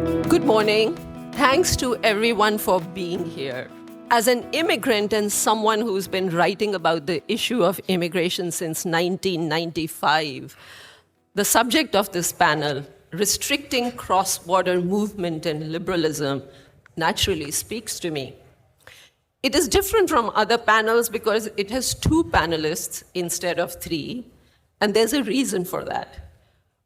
Good morning. Thanks to everyone for being here. As an immigrant and someone who's been writing about the issue of immigration since 1995, the subject of this panel, restricting cross-border movement and liberalism, naturally speaks to me. It is different from other panels because it has two panelists instead of three, and there's a reason for that.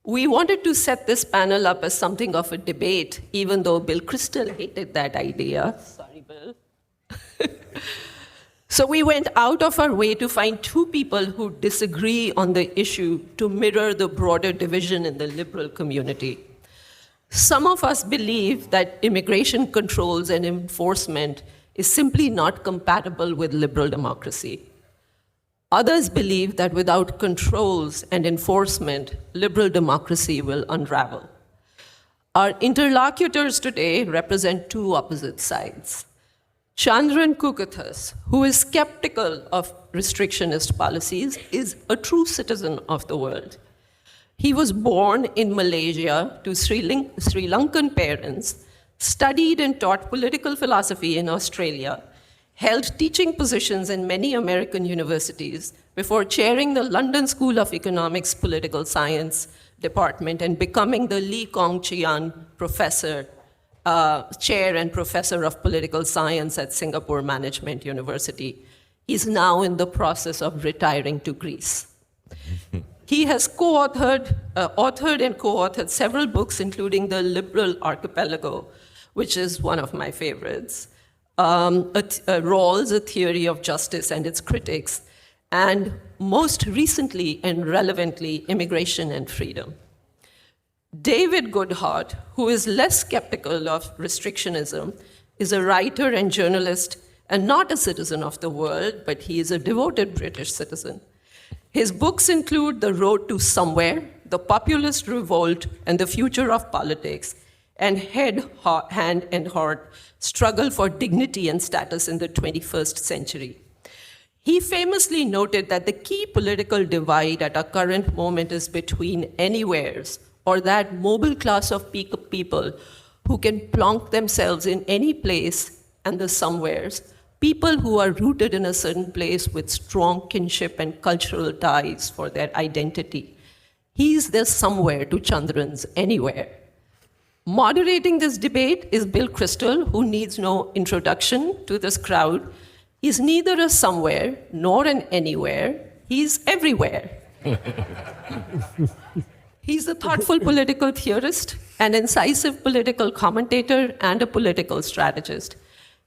We wanted to set this panel up as something of a debate, even though Bill Kristol hated that idea. Sorry, Bill. So we went out of our way to find two people who disagree on the issue to mirror the broader division in the liberal community. Some of us believe that immigration controls and enforcement is simply not compatible with liberal democracy. Others believe that without controls and enforcement, liberal democracy will unravel. Our interlocutors today represent two opposite sides. Chandran Kukathas, who is skeptical of restrictionist policies, is a true citizen of the world. He was born in Malaysia to Sri Lankan parents, studied and taught political philosophy in Australia, held teaching positions in many American universities before chairing the London School of Economics Political Science Department and becoming the Lee Kong Chian Professor, Chair and Professor of Political Science at Singapore Management University. He's now in the process of retiring to Greece. He has authored and co-authored several books, including The Liberal Archipelago, which is one of my favorites. Rawls, A Theory of Justice and Its Critics, and most recently and relevantly, Immigration and Freedom. David Goodhart, who is less skeptical of restrictionism, is a writer and journalist and not a citizen of the world, but he is a devoted British citizen. His books include The Road to Somewhere, The Populist Revolt, and the Future of Politics, and Head, Hand, and Heart, Struggle for Dignity and Status in the 21st Century. He famously noted that the key political divide at our current moment is between anywheres, or that mobile class of people who can plonk themselves in any place, and the somewheres, people who are rooted in a certain place with strong kinship and cultural ties for their identity. He's the somewhere to Chandran's anywhere. Moderating this debate is Bill Kristol, who needs no introduction to this crowd. He's neither a somewhere nor an anywhere. He's everywhere. He's a thoughtful political theorist, an incisive political commentator, and a political strategist.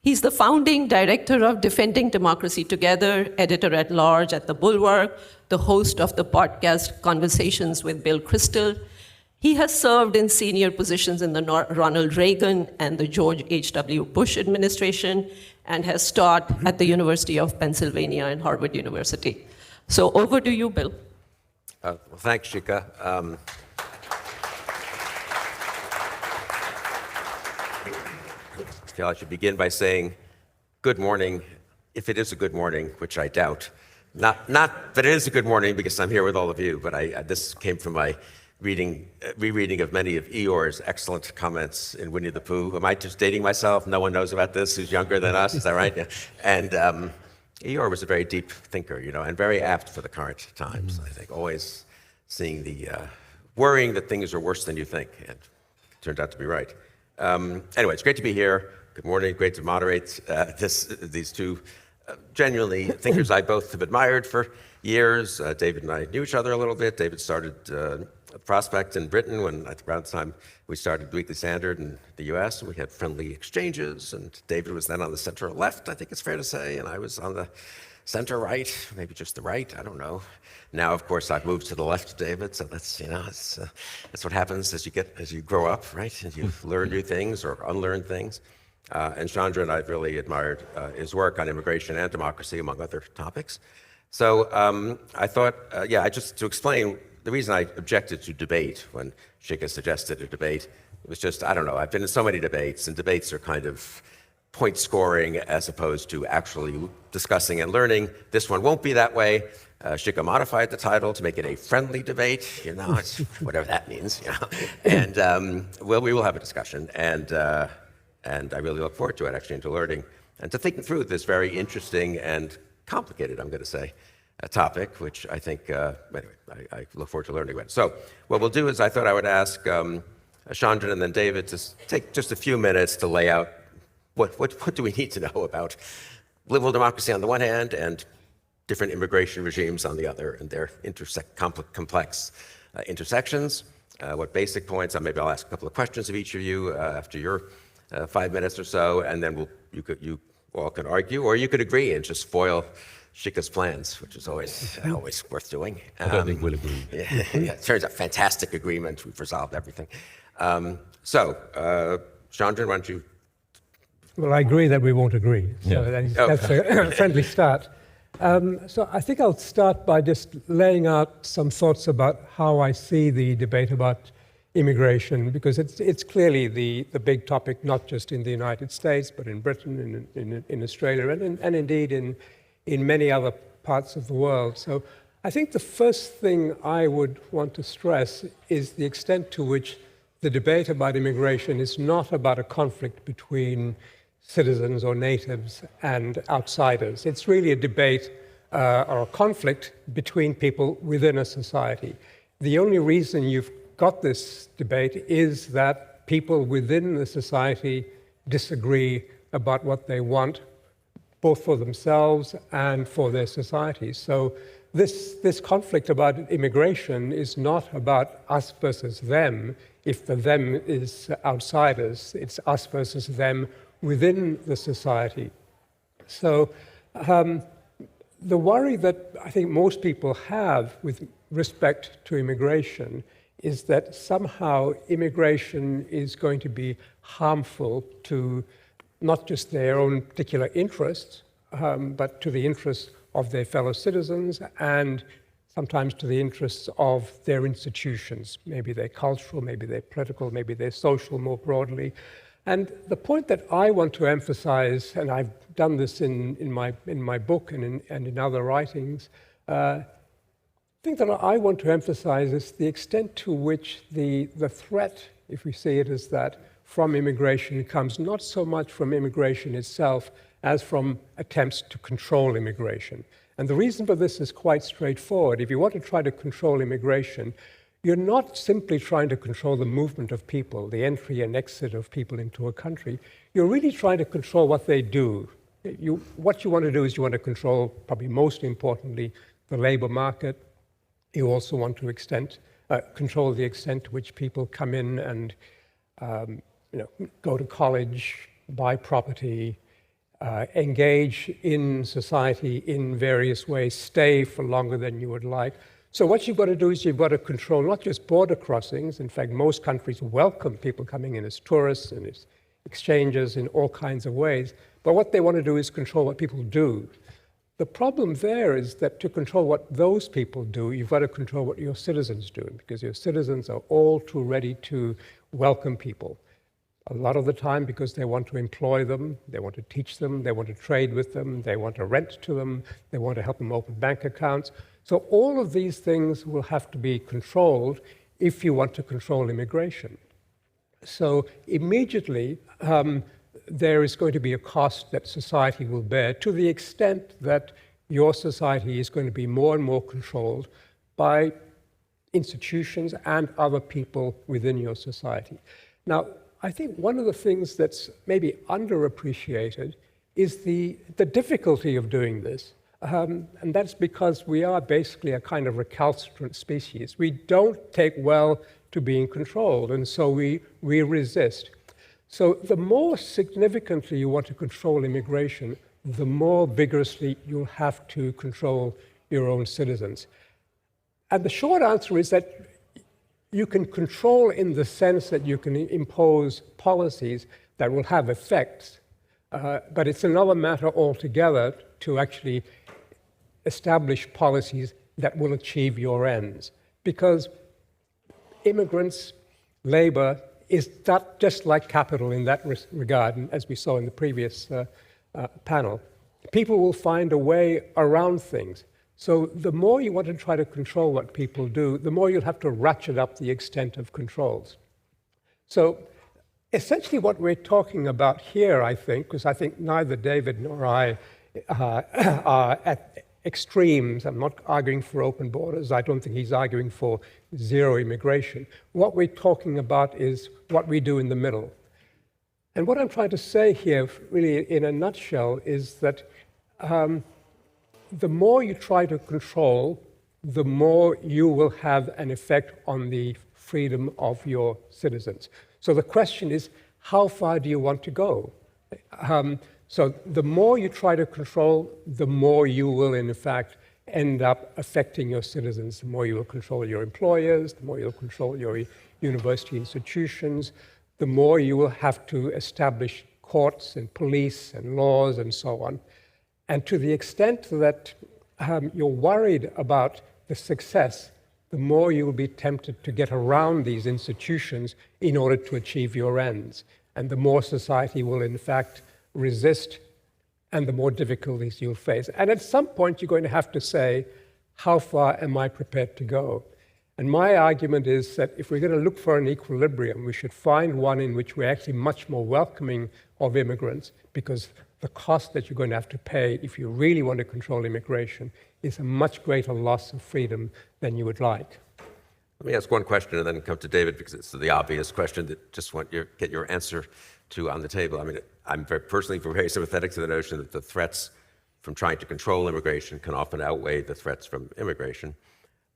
He's the founding director of Defending Democracy Together, editor-at-large at The Bulwark, the host of the podcast Conversations with Bill Kristol. He has served in senior positions in the Ronald Reagan and the George H.W. Bush administration, and has taught at the University of Pennsylvania and Harvard University. So over to you, Bill. Well, thanks, Shika. I feel I should begin by saying good morning, if it is a good morning, which I doubt. Not that it is a good morning because I'm here with all of you, but this came from my rereading of many of Eeyore's excellent comments in Winnie the Pooh. Am I just dating myself? No one knows about this who's younger than us, is that right? Yeah. And Eeyore was a very deep thinker, and very apt for the current times, I think. Always seeing worrying that things are worse than you think, and it turned out to be right. Anyway, it's great to be here. Good morning, great to moderate these two genuinely thinkers I both have admired for years. David and I knew each other a little bit. David started Prospect in Britain when, I think around the time we started Weekly Standard in the US, and we had friendly exchanges, and David was then on the center left, I think it's fair to say, and I was on the center right, maybe just the right, I don't know. Now, of course, I've moved to the left, David, so that's, that's what happens as you grow up, right? And you learn new things or unlearn things. And Chandran, I've really admired his work on immigration and democracy, among other topics. So I thought, just to explain, the reason I objected to debate when Shika suggested a debate was just, I don't know, I've been in so many debates, and debates are kind of point scoring as opposed to actually discussing and learning. This one won't be that way. Shika modified the title to make it a friendly debate, it's whatever that means, And we will have a discussion, and I really look forward to it, actually, and to learning and to thinking through this very interesting and complicated, I'm going to say, topic, which I think, anyway, I look forward to learning about. So what we'll do is I thought I would ask Chandran and then David to take just a few minutes to lay out what do we need to know about liberal democracy on the one hand and different immigration regimes on the other and their complex intersections. What basic points, maybe I'll ask a couple of questions of each of you after your 5 minutes or so, and then you all can argue, or you could agree and just spoil Shika's plans, which is always worth doing. I don't think we'll agree. Yeah, it turns out fantastic agreement. We've resolved everything. Chandran, why don't you? Well, I agree that we won't agree. So Yeah. that's a friendly start. So I think I'll start by just laying out some thoughts about how I see the debate about immigration, because it's clearly the big topic, not just in the United States, but in Britain, in Australia, and indeed in many other parts of the world. So I think the first thing I would want to stress is the extent to which the debate about immigration is not about a conflict between citizens or natives and outsiders. It's really a debate or a conflict between people within a society. The only reason you've got this debate is that people within the society disagree about what they want, both for themselves and for their society. So this conflict about immigration is not about us versus them. If the them is outsiders, it's us versus them within the society. So the worry that I think most people have with respect to immigration is that somehow immigration is going to be harmful to not just their own particular interests, but to the interests of their fellow citizens and sometimes to the interests of their institutions. Maybe they're cultural, maybe they're political, maybe they're social more broadly. And the point that I want to emphasize, and I've done this in my book and in other writings, the thing that I want to emphasize is the extent to which the threat, if we see it as that, from immigration comes not so much from immigration itself as from attempts to control immigration. And the reason for this is quite straightforward. If you want to try to control immigration, you're not simply trying to control the movement of people, the entry and exit of people into a country. You're really trying to control what they do. What you want to do is you want to control, probably most importantly, the labor market. You also want to control the extent to which people come in and go to college, buy property, engage in society in various ways, stay for longer than you would like. So what you've got to do is you've got to control not just border crossings. In fact, most countries welcome people coming in as tourists and as exchanges in all kinds of ways. But what they want to do is control what people do. The problem there is that to control what those people do, you've got to control what your citizens do, because your citizens are all too ready to welcome people. A lot of the time because they want to employ them, they want to teach them, they want to trade with them, they want to rent to them, they want to help them open bank accounts. So all of these things will have to be controlled if you want to control immigration. So immediately, there is going to be a cost that society will bear to the extent that your society is going to be more and more controlled by institutions and other people within your society. Now, I think one of the things that's maybe underappreciated is the difficulty of doing this. And that's because we are basically a kind of recalcitrant species. We don't take well to being controlled, and so we resist. So the more significantly you want to control immigration, the more vigorously you'll have to control your own citizens. And the short answer is that you can control in the sense that you can impose policies that will have effects, but it's another matter altogether to actually establish policies that will achieve your ends. Because immigrants, labor, is that just like capital in that regard, and as we saw in the previous panel, people will find a way around things. So the more you want to try to control what people do, the more you'll have to ratchet up the extent of controls. So essentially what we're talking about here, I think, because I think neither David nor I are at extremes. I'm not arguing for open borders. I don't think he's arguing for zero immigration. What we're talking about is what we do in the middle. And what I'm trying to say here, really in a nutshell, is that the more you try to control, the more you will have an effect on the freedom of your citizens. So the question is, how far do you want to go? So the more you try to control, the more you will, in fact, end up affecting your citizens. The more you will control your employers, the more you'll control your university institutions, the more you will have to establish courts and police and laws and so on. And to the extent that you're worried about the success, the more you will be tempted to get around these institutions in order to achieve your ends. And the more society will, in fact, resist, and the more difficulties you'll face. And at some point, you're going to have to say, how far am I prepared to go? And my argument is that if we're going to look for an equilibrium, we should find one in which we're actually much more welcoming of immigrants, because the cost that you're going to have to pay if you really want to control immigration is a much greater loss of freedom than you would like. Let me ask one question and then come to David, because it's the obvious question that just want to get your answer to on the table. I mean, I'm personally very sympathetic to the notion that the threats from trying to control immigration can often outweigh the threats from immigration.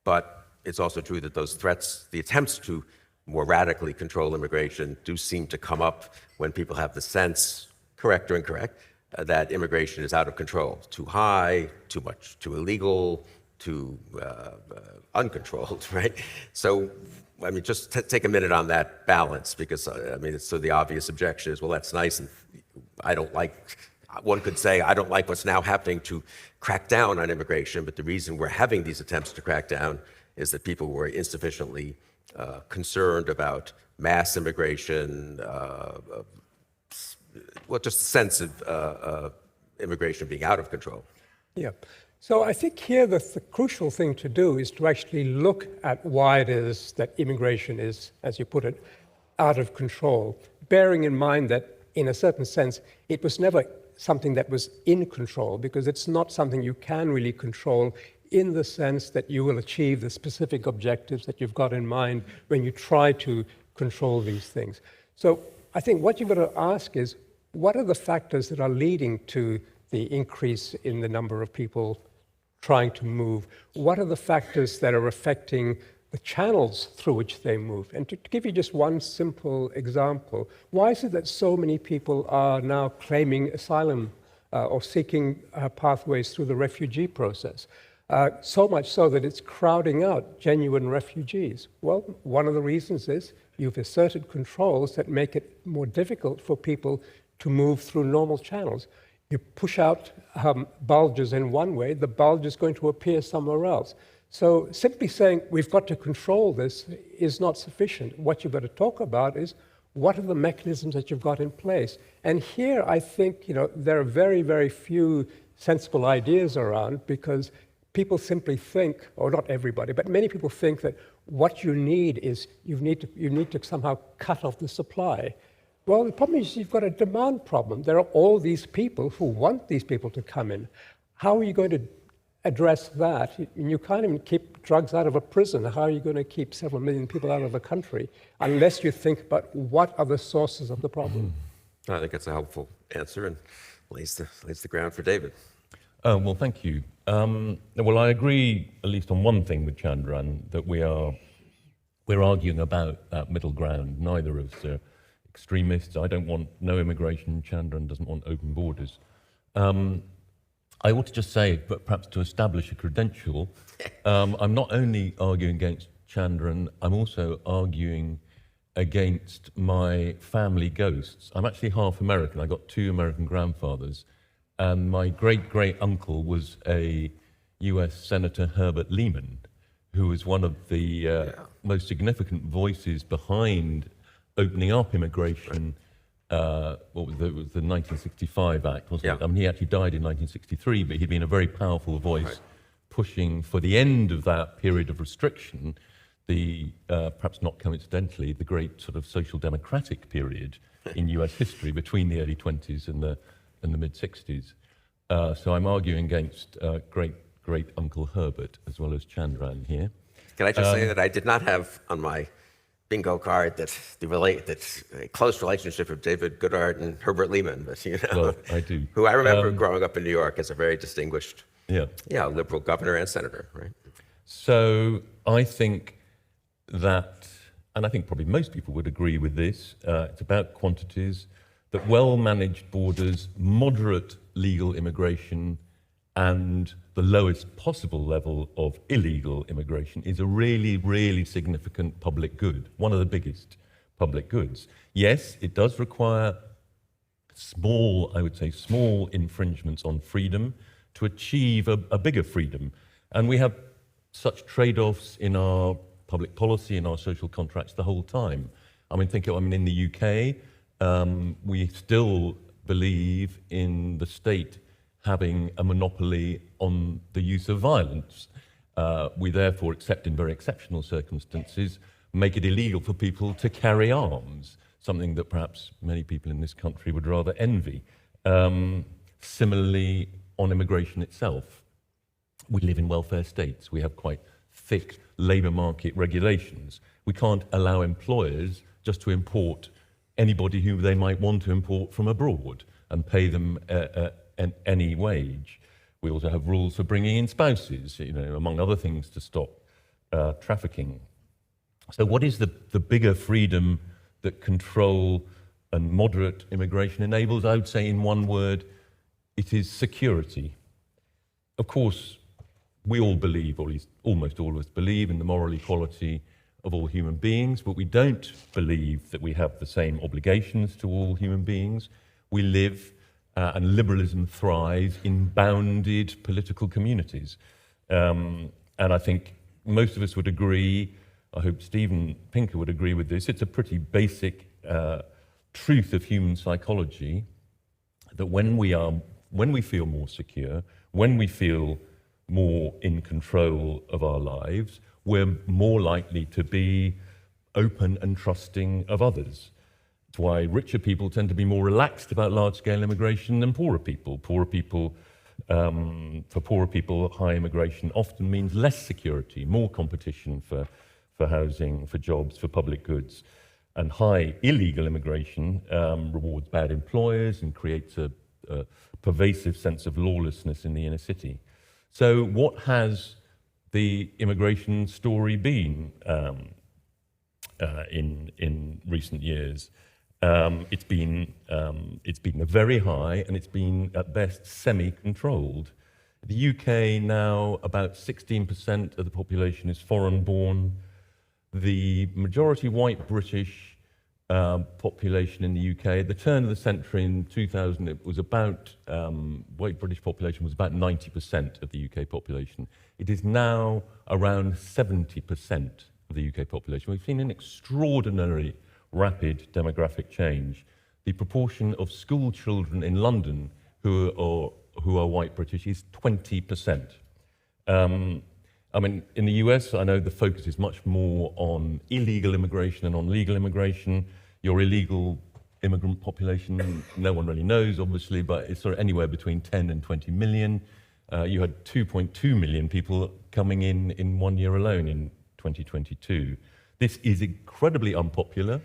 But it's also true that those threats, the attempts to more radically control immigration, do seem to come up when people have the sense, correct or incorrect, that immigration is out of control, too high, too much, too illegal, too uncontrolled, right? So, I mean, just take a minute on that balance, because, I mean, so the obvious objection is, well, that's nice, and I don't like, one could say, I don't like what's now happening to crack down on immigration, but the reason we're having these attempts to crack down is that people were insufficiently concerned about mass immigration, well, just a sense of immigration being out of control. Yeah. So I think here the crucial thing to do is to actually look at why it is that immigration is, as you put it, out of control, bearing in mind that, in a certain sense, it was never something that was in control, because it's not something you can really control in the sense that you will achieve the specific objectives that you've got in mind when you try to control these things. So I think what you've got to ask is, what are the factors that are leading to the increase in the number of people trying to move? What are the factors that are affecting the channels through which they move? And to give you just one simple example, why is it that so many people are now claiming asylum or seeking pathways through the refugee process? So much so that it's crowding out genuine refugees. Well, one of the reasons is you've asserted controls that make it more difficult for people to move through normal channels. You push out bulges in one way, the bulge is going to appear somewhere else. So simply saying we've got to control this is not sufficient. What you've got to talk about is, what are the mechanisms that you've got in place? And here I think there are very, very few sensible ideas around, because people simply think, or not everybody, but many people think that what you need is you need to somehow cut off the supply. Well, the problem is you've got a demand problem. There are all these people who want these people to come in. How are you going to address that? You can't even keep drugs out of a prison. How are you going to keep several million people out of the country unless you think about what are the sources of the problem? I think that's a helpful answer and lays the ground for David. Well, thank you. Well, I agree, at least on one thing with Chandran, that we're arguing about that middle ground. Neither of us are extremists. I don't want no immigration. Chandran doesn't want open borders. I ought to just say, but perhaps to establish a credential, I'm not only arguing against Chandran, I'm also arguing against my family ghosts. I'm actually half American. I got 2 American grandfathers, and my great-great-uncle was a US Senator Herbert Lehman, who was one of the most significant voices behind opening up immigration. What was it was the 1965 Act, wasn't it? Yeah. I mean, he actually died in 1963, but he'd been a very powerful voice pushing for the end of that period of restriction, the perhaps not coincidentally, the great sort of social democratic period in US history between the early 20s and the mid 60s. So I'm arguing against great Uncle Herbert as well as Chandran here. Can I just say that I did not have on my bingo card that a close relationship of David Goodhart and Herbert Lehman, but Well, I do. who I remember growing up in New York as a very distinguished, Yeah. liberal governor and senator, right? So I think that, and I think probably most people would agree with this, it's about quantities, that well-managed borders, moderate legal immigration, and the lowest possible level of illegal immigration is a really, really significant public good, one of the biggest public goods. Yes, it does require I would say small infringements on freedom to achieve a bigger freedom. And we have such trade-offs in our public policy, in our social contracts the whole time. I mean, in the UK, we still believe in the state having a monopoly on the use of violence. We therefore, except in very exceptional circumstances, make it illegal for people to carry arms, something that perhaps many people in this country would rather envy. Similarly, on immigration itself, we live in welfare states. We have quite thick labour market regulations. We can't allow employers just to import anybody who they might want to import from abroad and pay them any wage. We also have rules for bringing in spouses, among other things, to stop trafficking. So what is the bigger freedom that control and moderate immigration enables? I would say in one word, it is security. Of course, we all believe, or at least almost all of us believe, in the moral equality of all human beings, but we don't believe that we have the same obligations to all human beings. We live, and liberalism thrives, in bounded political communities. And I think most of us would agree, I hope Steven Pinker would agree with this, it's a pretty basic truth of human psychology that when we feel more secure, when we feel more in control of our lives, we're more likely to be open and trusting of others. It's why richer people tend to be more relaxed about large-scale immigration than poorer people. For poorer people, high immigration often means less security, more competition for housing, for jobs, for public goods. And high illegal immigration rewards bad employers and creates a pervasive sense of lawlessness in the inner city. So what has the immigration story been in recent years? It's been very high, and it's been at best semi-controlled. The UK now, about 16% of the population is foreign-born. The majority white British population in the UK, at the turn of the century in 2000, it was about, white British population was about 90% of the UK population. It is now around 70% of the UK population. We've seen an extraordinarily rapid demographic change. The proportion of school children in London who are white British is 20%. In the US, I know the focus is much more on illegal immigration and on legal immigration. Your illegal immigrant population, no one really knows, obviously, but it's sort of anywhere between 10 and 20 million. You had 2.2 million people coming in 1 year alone in 2022. This is incredibly unpopular.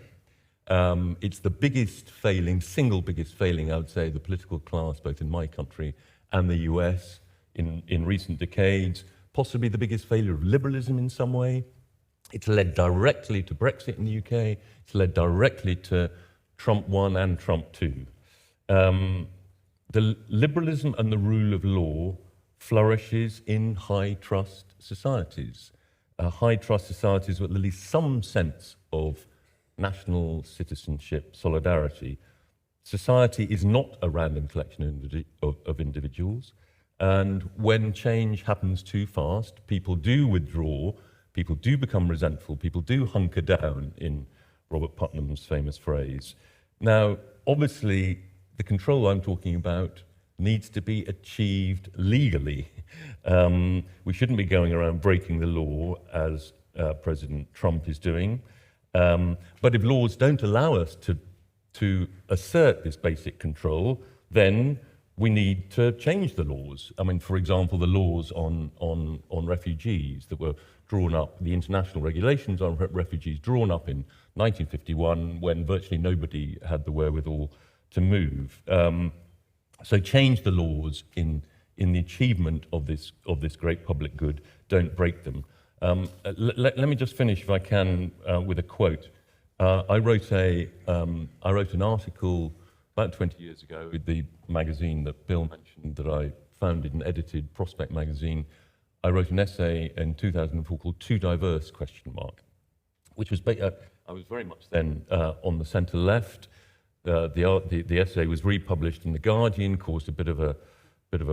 It's the single biggest failing, I would say, the political class, both in my country and the US in recent decades. Possibly the biggest failure of liberalism in some way. It's led directly to Brexit in the UK. It's led directly to Trump 1 and Trump 2. The liberalism and the rule of law flourishes in high-trust societies. High-trust societies with at least some sense of national citizenship, solidarity. Society is not a random collection of individuals. And when change happens too fast, people do withdraw, people do become resentful, people do hunker down in Robert Putnam's famous phrase. Now, obviously, the control I'm talking about needs to be achieved legally. We shouldn't be going around breaking the law as President Trump is doing. But if laws don't allow us to assert this basic control, then we need to change the laws. I mean, for example, the laws on refugees that were drawn up, the international regulations on refugees drawn up in 1951 when virtually nobody had the wherewithal to move. So change the laws in the achievement of this great public good. Don't break them. Let me just finish, if I can, with a quote. I wrote an article about 20 years ago with the magazine that Bill mentioned that I founded and edited, Prospect magazine. I wrote an essay in 2004 called Too Diverse, ? Which was, I was very much then on the centre left. The essay was republished in The Guardian, caused a bit of a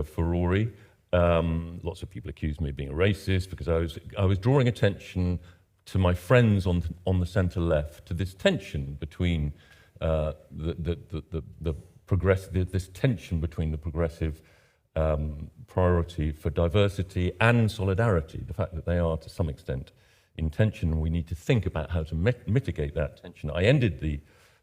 furore. Lots of people accused me of being a racist because I was drawing attention to my friends on the centre left to this tension between this tension between the progressive priority for diversity and solidarity, the fact that they are to some extent in tension, and we need to think about how to mitigate that tension. I ended the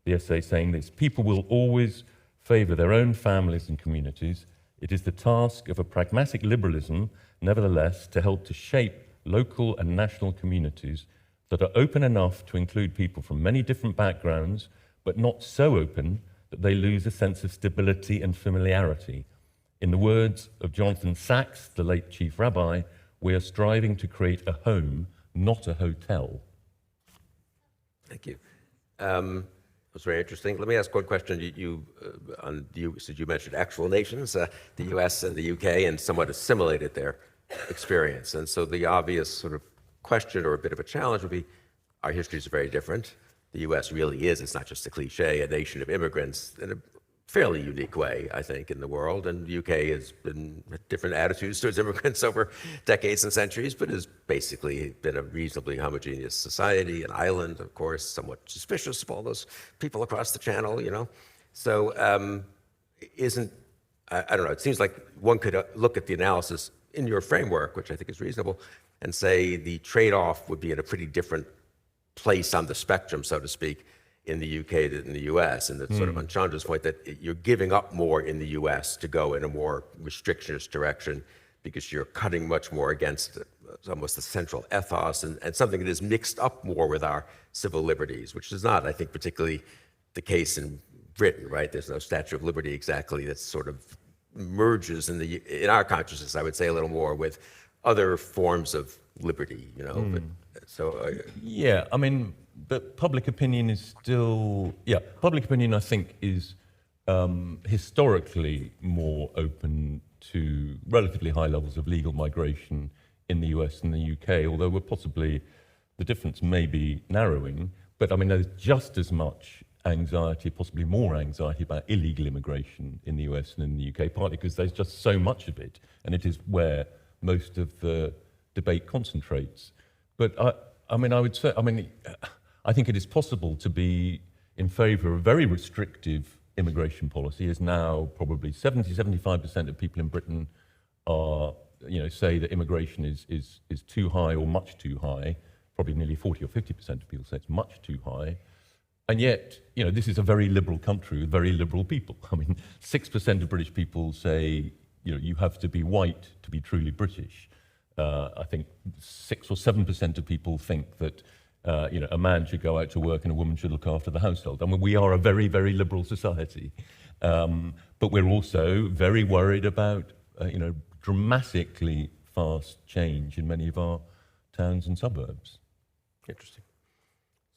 essay saying this: people will always favour their own families and communities. It is the task of a pragmatic liberalism, nevertheless, to help to shape local and national communities that are open enough to include people from many different backgrounds, but not so open that they lose a sense of stability and familiarity. In the words of Jonathan Sacks, the late chief rabbi, we are striving to create a home, not a hotel. Thank you. That's very interesting. Let me ask one question. You mentioned actual nations, the US and the UK, and somewhat assimilated their experience. And so the obvious sort of question or a bit of a challenge would be, our histories are very different. The US really is, it's not just a cliche, a nation of immigrants in a fairly unique way, I think, in the world. And the UK has been different attitudes towards immigrants over decades and centuries, but has basically been a reasonably homogeneous society, an island, of course, somewhat suspicious of all those people across the channel, you know. So I don't know, it seems like one could look at the analysis in your framework, which I think is reasonable, and say the trade-off would be at a pretty different place on the spectrum, so to speak, in the UK than in the US, and that's sort of on Chandran's point that you're giving up more in the US to go in a more restrictionist direction because you're cutting much more against almost the central ethos and something that is mixed up more with our civil liberties, which is not, I think, particularly the case in Britain, right? There's no Statue of Liberty exactly that sort of merges in our consciousness, I would say, a little more with other forms of liberty, you know. But, yeah, I mean, but public opinion is still, public opinion, I think, is historically more open to relatively high levels of legal migration in the US and the UK, although the difference may be narrowing. But I mean, there's just as much anxiety, possibly more anxiety about illegal immigration in the US and in the UK, partly because there's just so much of it, and it is where most of the debate concentrates. But I think it is possible to be in favour of very restrictive immigration policy, as now probably 75% of people in Britain are, say that immigration is too high or much too high. Probably nearly 40 or 50% of people say it's much too high. And yet, this is a very liberal country with very liberal people. I mean, 6% of British people say, you have to be white to be truly British. I think 6 or 7% of people think that a man should go out to work and a woman should look after the household. I mean, we are a very, very liberal society. But we're also very worried about, dramatically fast change in many of our towns and suburbs. Interesting.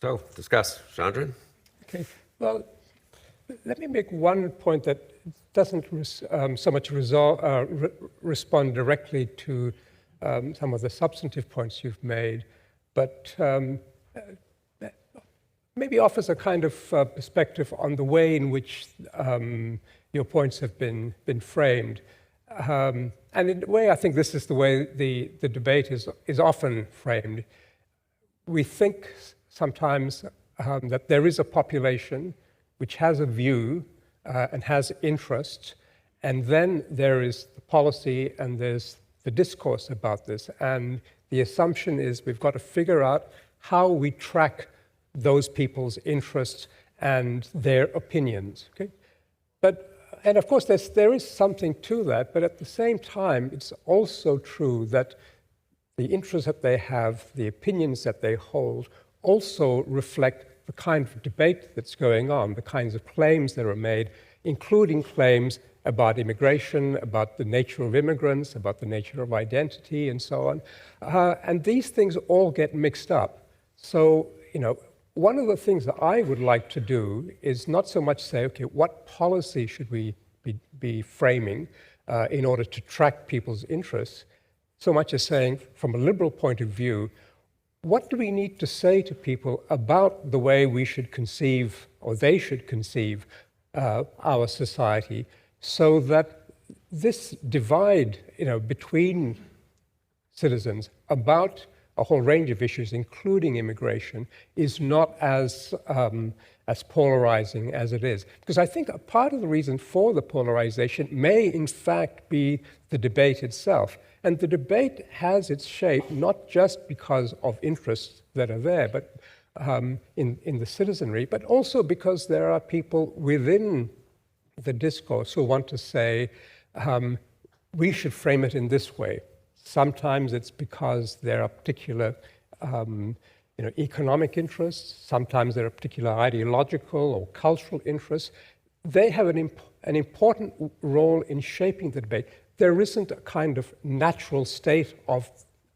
So, discuss. Chandran? Okay. Well, let me make one point that doesn't so much respond directly to some of the substantive points you've made, but maybe offers a kind of perspective on the way in which your points have been framed. And in a way, I think this is the way the debate is often framed. We think sometimes that there is a population which has a view and has interests, and then there is the policy and there's the discourse about this. And the assumption is we've got to figure out how we track those people's interests and their opinions. Okay? And of course, there is something to that, but at the same time, it's also true that the interests that they have, the opinions that they hold, also reflect the kind of debate that's going on, the kinds of claims that are made, including claims about immigration, about the nature of immigrants, about the nature of identity, and so on. And these things all get mixed up. So, one of the things that I would like to do is not so much say, okay, what policy should we be framing in order to track people's interests, so much as saying, from a liberal point of view, what do we need to say to people about the way we should conceive, or they should conceive, our society, so that this divide, between citizens about a whole range of issues, including immigration, is not as polarizing as it is. Because I think a part of the reason for the polarization may, in fact, be the debate itself. And the debate has its shape not just because of interests that are there, but in the citizenry, but also because there are people within the discourse who want to say, we should frame it in this way. Sometimes it's because there are particular economic interests. Sometimes there are particular ideological or cultural interests. They have an important role in shaping the debate. There isn't a kind of natural state of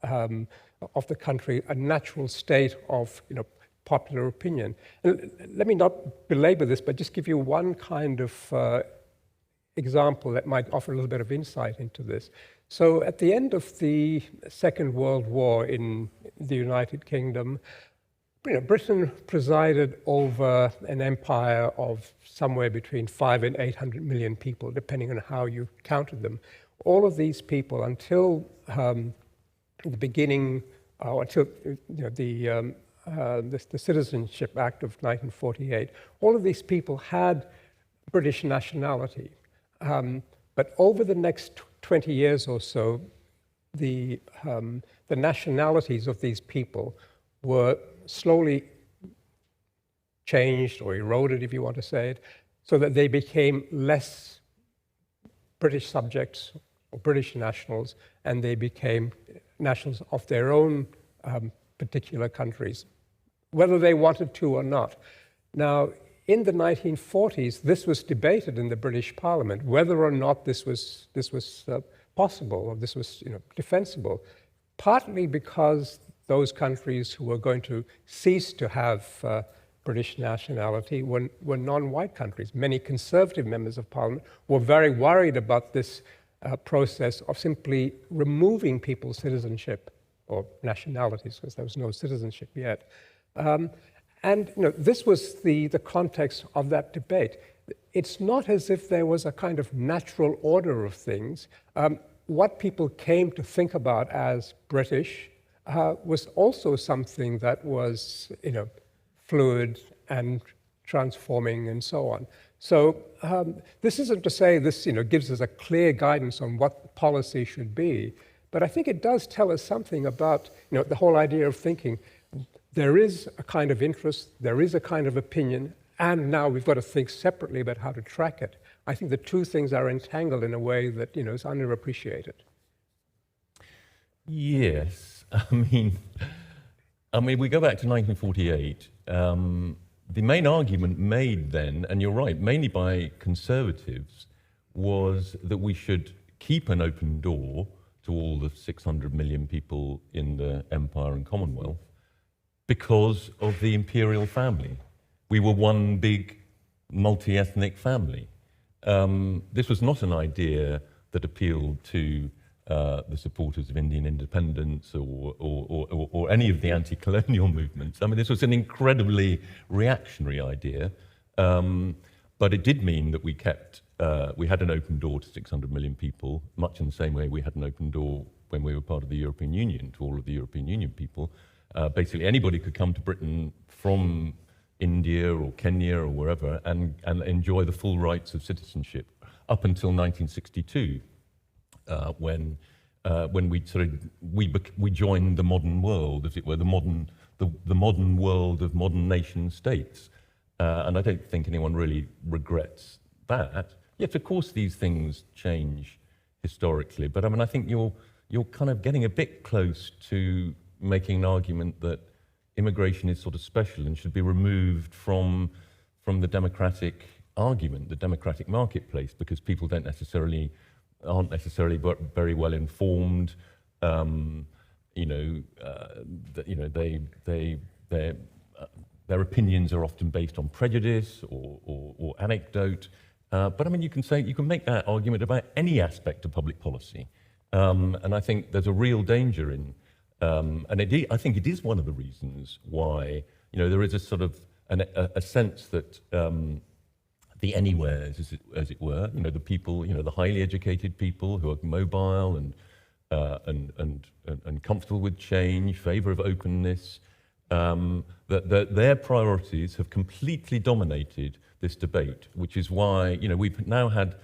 the country, a natural state of popular opinion. And let me not belabor this, but just give you one kind of example that might offer a little bit of insight into this. So at the end of the Second World War in the United Kingdom, Britain presided over an empire of somewhere between 500 and 800 million people, depending on how you counted them. All of these people, until the beginning, until the Citizenship Act of 1948, all of these people had British nationality. But over the next 20 years or so, the nationalities of these people were slowly changed or eroded, if you want to say it, so that they became less British subjects or British nationals, and they became nationals of their own particular countries, whether they wanted to or not. Now, in the 1940s, this was debated in the British Parliament, whether or not this was possible or this was defensible, partly because those countries who were going to cease to have British nationality were non-white countries. Many conservative members of Parliament were very worried about this process of simply removing people's citizenship or nationalities, because there was no citizenship yet. And this was the context of that debate. It's not as if there was a kind of natural order of things. What people came to think about as British was also something that was, fluid and transforming and so on. So this isn't to say this, gives us a clear guidance on what policy should be, but I think it does tell us something about, the whole idea of thinking. There is a kind of interest, there is a kind of opinion, and now we've got to think separately about how to track it. I think the two things are entangled in a way that, is underappreciated. Yes, I mean, we go back to 1948. The main argument made then, and you're right, mainly by conservatives, was that we should keep an open door to all the 600 million people in the Empire and Commonwealth because of the imperial family. We were one big multi-ethnic family. This was not an idea that appealed to the supporters of Indian independence or any of the anti-colonial movements. This was an incredibly reactionary idea, but it did mean that we had an open door to 600 million people, much in the same way we had an open door when we were part of the European Union to all of the European Union people. Basically, anybody could come to Britain from India or Kenya or wherever and enjoy the full rights of citizenship up until 1962, when we joined the modern world, as it were, the modern world of modern nation states. And I don't think anyone really regrets that. Yes, of course, these things change historically, but I mean, I think you're kind of getting a bit close to making an argument that immigration is sort of special and should be removed from the democratic argument, the democratic marketplace, because people aren't necessarily very well informed. Their opinions are often based on prejudice or anecdote. But I mean, you can make that argument about any aspect of public policy, and I think there's a real danger in, I think it is one of the reasons why there is a sort of a sense that the anywheres, as it were, the people, the highly educated people who are mobile and comfortable with change, favour of openness, that their priorities have completely dominated this debate, which is why we've now had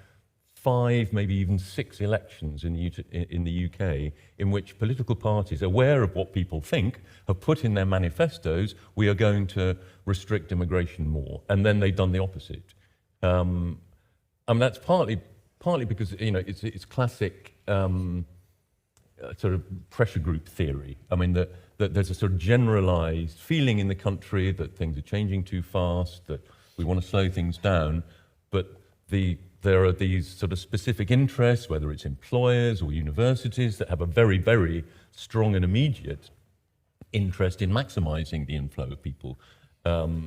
5, maybe even 6 elections in the UK in which political parties, aware of what people think, have put in their manifestos, we are going to restrict immigration more, and then they've done the opposite. I mean, that's partly because it's classic sort of pressure group theory. I mean that there's a sort of generalised feeling in the country that things are changing too fast, that we want to slow things down, but there are these sort of specific interests, whether it's employers or universities, that have a very, very strong and immediate interest in maximising the inflow of people.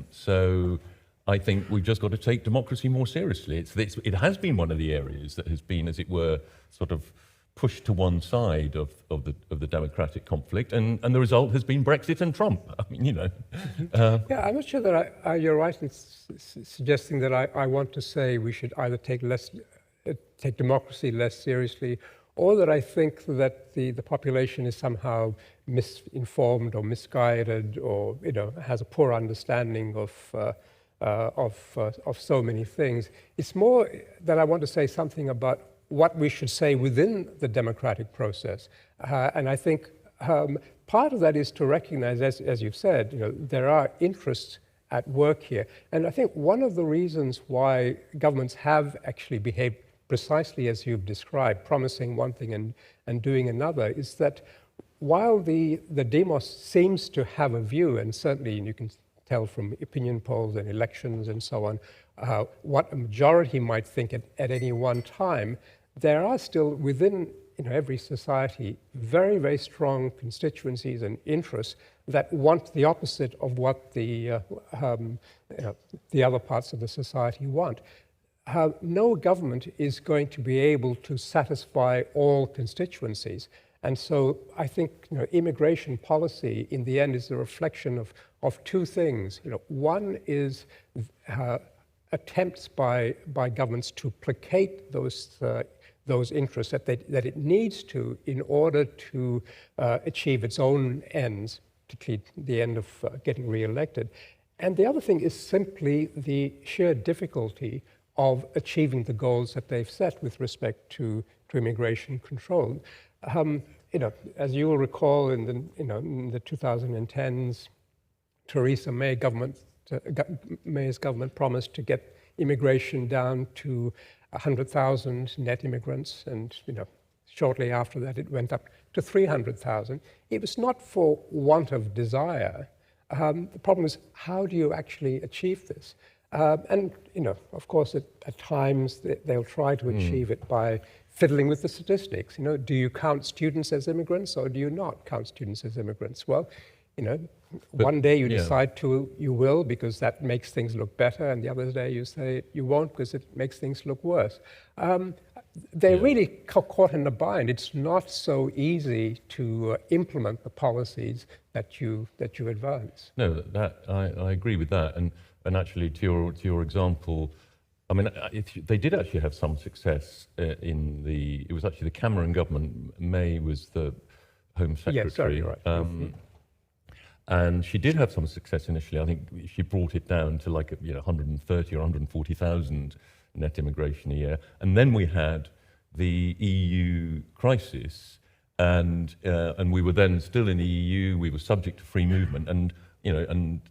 So I think we've just got to take democracy more seriously. It has been one of the areas that has been, as it were, sort of pushed to one side of the democratic conflict, and the result has been Brexit and Trump. I mean, Yeah, I'm not sure that you're right in suggesting that I want to say we should either take democracy less seriously, or that I think that the population is somehow misinformed or misguided, or has a poor understanding of so many things. It's more that I want to say something about what we should say within the democratic process. And I think part of that is to recognize, as you've said, there are interests at work here. And I think one of the reasons why governments have actually behaved precisely as you've described, promising one thing and doing another, is that while the demos seems to have a view, and certainly you can tell from opinion polls and elections and so on, what a majority might think at any one time, there are still within every society very, very strong constituencies and interests that want the opposite of what the other parts of the society want. No government is going to be able to satisfy all constituencies. And so I think immigration policy in the end is a reflection of 2 things. One is attempts by governments to placate those interests that it needs to in order to achieve its own ends, particularly the end of getting re-elected. And the other thing is simply the sheer difficulty of achieving the goals that they've set with respect to immigration control. As you will recall, in the 2010s, Theresa May's government promised to get immigration down to 100,000 net immigrants, and shortly after that it went up to 300,000. It was not for want of desire. The problem is, how do you actually achieve this? And of course, at times they'll try to achieve it by fiddling with the statistics. Do you count students as immigrants, or do you not count students as immigrants? Well, one day you decide you will because that makes things look better, and the other day you say you won't because it makes things look worse. They're really caught in a bind. It's not so easy to implement the policies that you advance. No, I agree with that, and actually to your example, I mean, they did actually have some success it was actually the Cameron government. May was the Home Secretary. Yes, sorry, right. And she did have some success initially. I think she brought it down to like 130 or 140,000 net immigration a year. And then we had the EU crisis, and we were then still in the EU. We were subject to free movement, and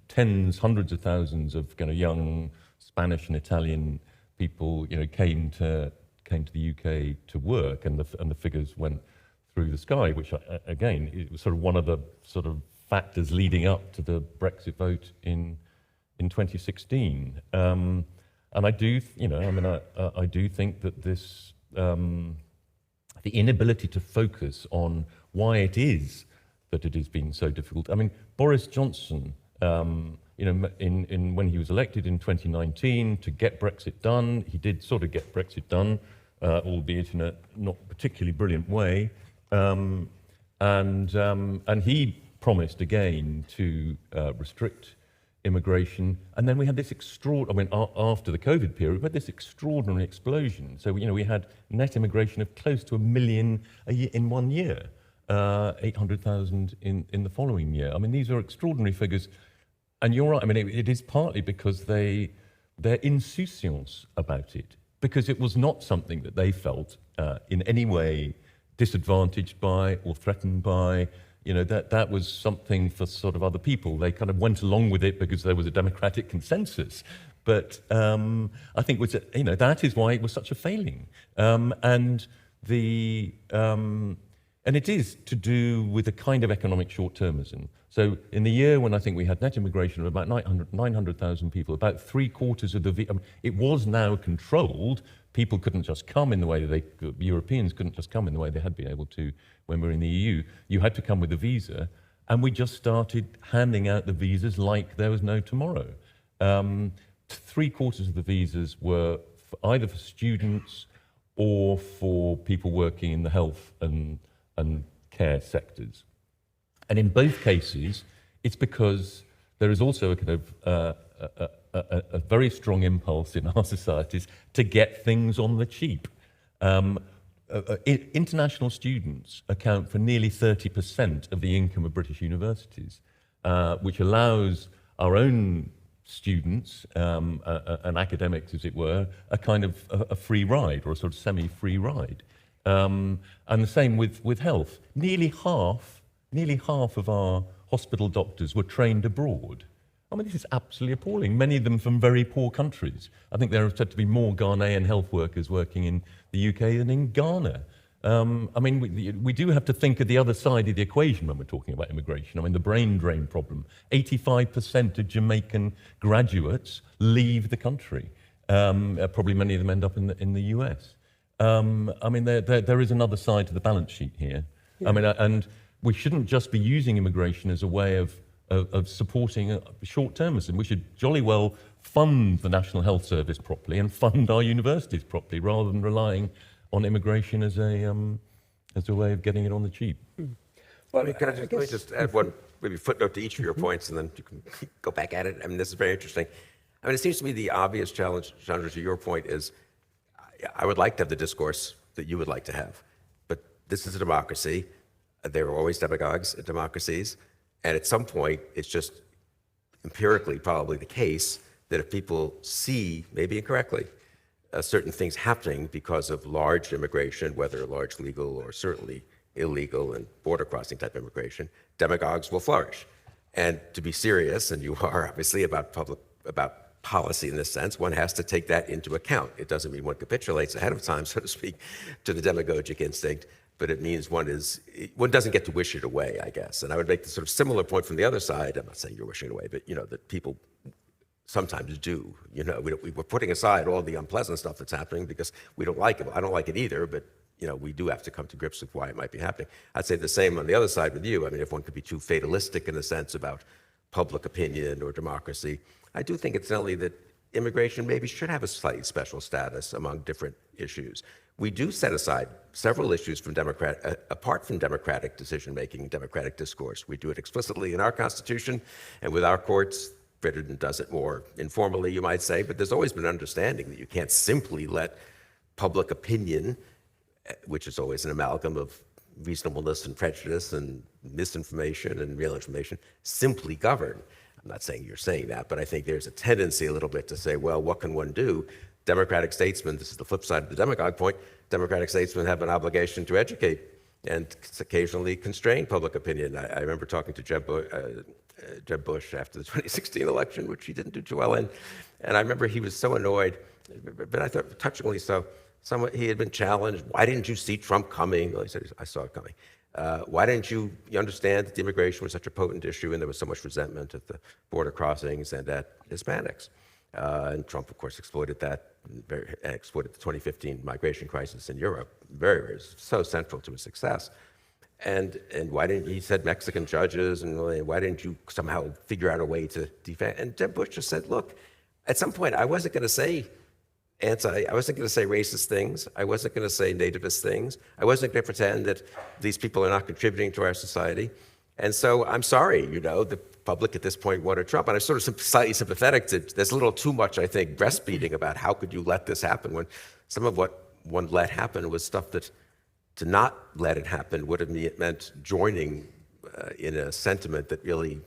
tens, hundreds of thousands of young Spanish and Italian people came to the UK to work, and the figures went through the sky, which again it was sort of one of the sort of factors leading up to the Brexit vote in 2016. And I do, I do think that this the inability to focus on why it is that it has been so difficult. I mean, Boris Johnson, when he was elected in 2019 to get Brexit done, he did sort of get Brexit done, albeit in a not particularly brilliant way, and he promised again to restrict immigration, and then we had this after the COVID period, we had this extraordinary explosion. So we had net immigration of close to 1 million a year in 1 year, 800,000 in the following year. I mean, these are extraordinary figures, and you're right. I mean, it is partly because their insouciance about it, because it was not something that they felt in any way disadvantaged by or threatened by. That was something for sort of other people. They kind of went along with it because there was a democratic consensus. But I think that is why it was such a failing. And it is to do with a kind of economic short-termism. So in the year when I think we had net immigration of about 900,000 people, about 3/4 of it was now controlled. People couldn't just come in the way Europeans couldn't just come in the way they had been able to when we were in the EU. You had to come with a visa, and we just started handing out the visas like there was no tomorrow. 3/4 of the visas were either for students or for people working in the health and care sectors. And in both cases, it's because there is also a kind of a very strong impulse in our societies to get things on the cheap. International students account for nearly 30% of the income of British universities, which allows our own students and academics, as it were, a kind of a free ride, or a sort of semi-free ride. And the same with health. Nearly half of our hospital doctors were trained abroad. I mean, this is absolutely appalling. Many of them from very poor countries. I think there are said to be more Ghanaian health workers working in the UK than in Ghana. I mean, we do have to think of the other side of the equation when we're talking about immigration. I mean, the brain drain problem. 85% of Jamaican graduates leave the country. Probably many of them end up in the US. I mean, there is another side to the balance sheet here. Yeah. I mean, and we shouldn't just be using immigration as a way of supporting short-termism. We should jolly well fund the National Health Service properly and fund our universities properly, rather than relying on immigration as a way of getting it on the cheap. Well, let me just add one maybe footnote to each of your points, and then you can go back at it. I mean, this is very interesting. I mean, it seems to me the obvious challenge, Chandran, to your point is, I would like to have the discourse that you would like to have, but this is a democracy. There are always demagogues in democracies. And at some point, it's just empirically probably the case that if people see, maybe incorrectly, certain things happening because of large immigration, whether large legal or certainly illegal and border crossing type immigration, demagogues will flourish. And to be serious, and you are obviously about policy in this sense, one has to take that into account. It doesn't mean one capitulates ahead of time, so to speak, to the demagogic instinct, but it means one doesn't get to wish it away, I guess. And I would make the sort of similar point from the other side. I'm not saying you're wishing it away, but that people sometimes do. We're putting aside all the unpleasant stuff that's happening because we don't like it. I don't like it either, but we do have to come to grips with why it might be happening. I'd say the same on the other side with you. I mean, if one could be too fatalistic in a sense about public opinion or democracy, I do think incidentally that immigration maybe should have a slightly special status among different issues. We do set aside several issues from apart from democratic decision-making, democratic discourse. We do it explicitly in our Constitution and with our courts. Britain does it more informally, you might say, but there's always been an understanding that you can't simply let public opinion, which is always an amalgam of reasonableness and prejudice and misinformation and real information simply govern. I'm not saying you're saying that, but I think there's a tendency a little bit to say, well, what can one do? Democratic statesmen, this is the flip side of the demagogue point, democratic statesmen have an obligation to educate and occasionally constrain public opinion. I remember talking to Jeb Bush after the 2016 election, which he didn't do too well in. And I remember he was so annoyed, but I thought touchingly so. He had been challenged. Why didn't you see Trump coming? Well, he said, I saw it coming. Why didn't you understand that the immigration was such a potent issue and there was so much resentment at the border crossings and at Hispanics? And Trump, of course, exploited that, exploited the 2015 migration crisis in Europe. Very, very, so central to his success. And why didn't he said Mexican judges, and why didn't you somehow figure out a way to defend? And Jeb Bush just said, look, at some point I wasn't going to say I wasn't going to say racist things. I wasn't going to say nativist things. I wasn't going to pretend that these people are not contributing to our society. And so I'm sorry, the public at this point wanted Trump. And I'm sort of slightly sympathetic to, there's a little too much, I think, breastfeeding about how could you let this happen when some of what one let happen was stuff that to not let it happen would have meant joining in a sentiment that really,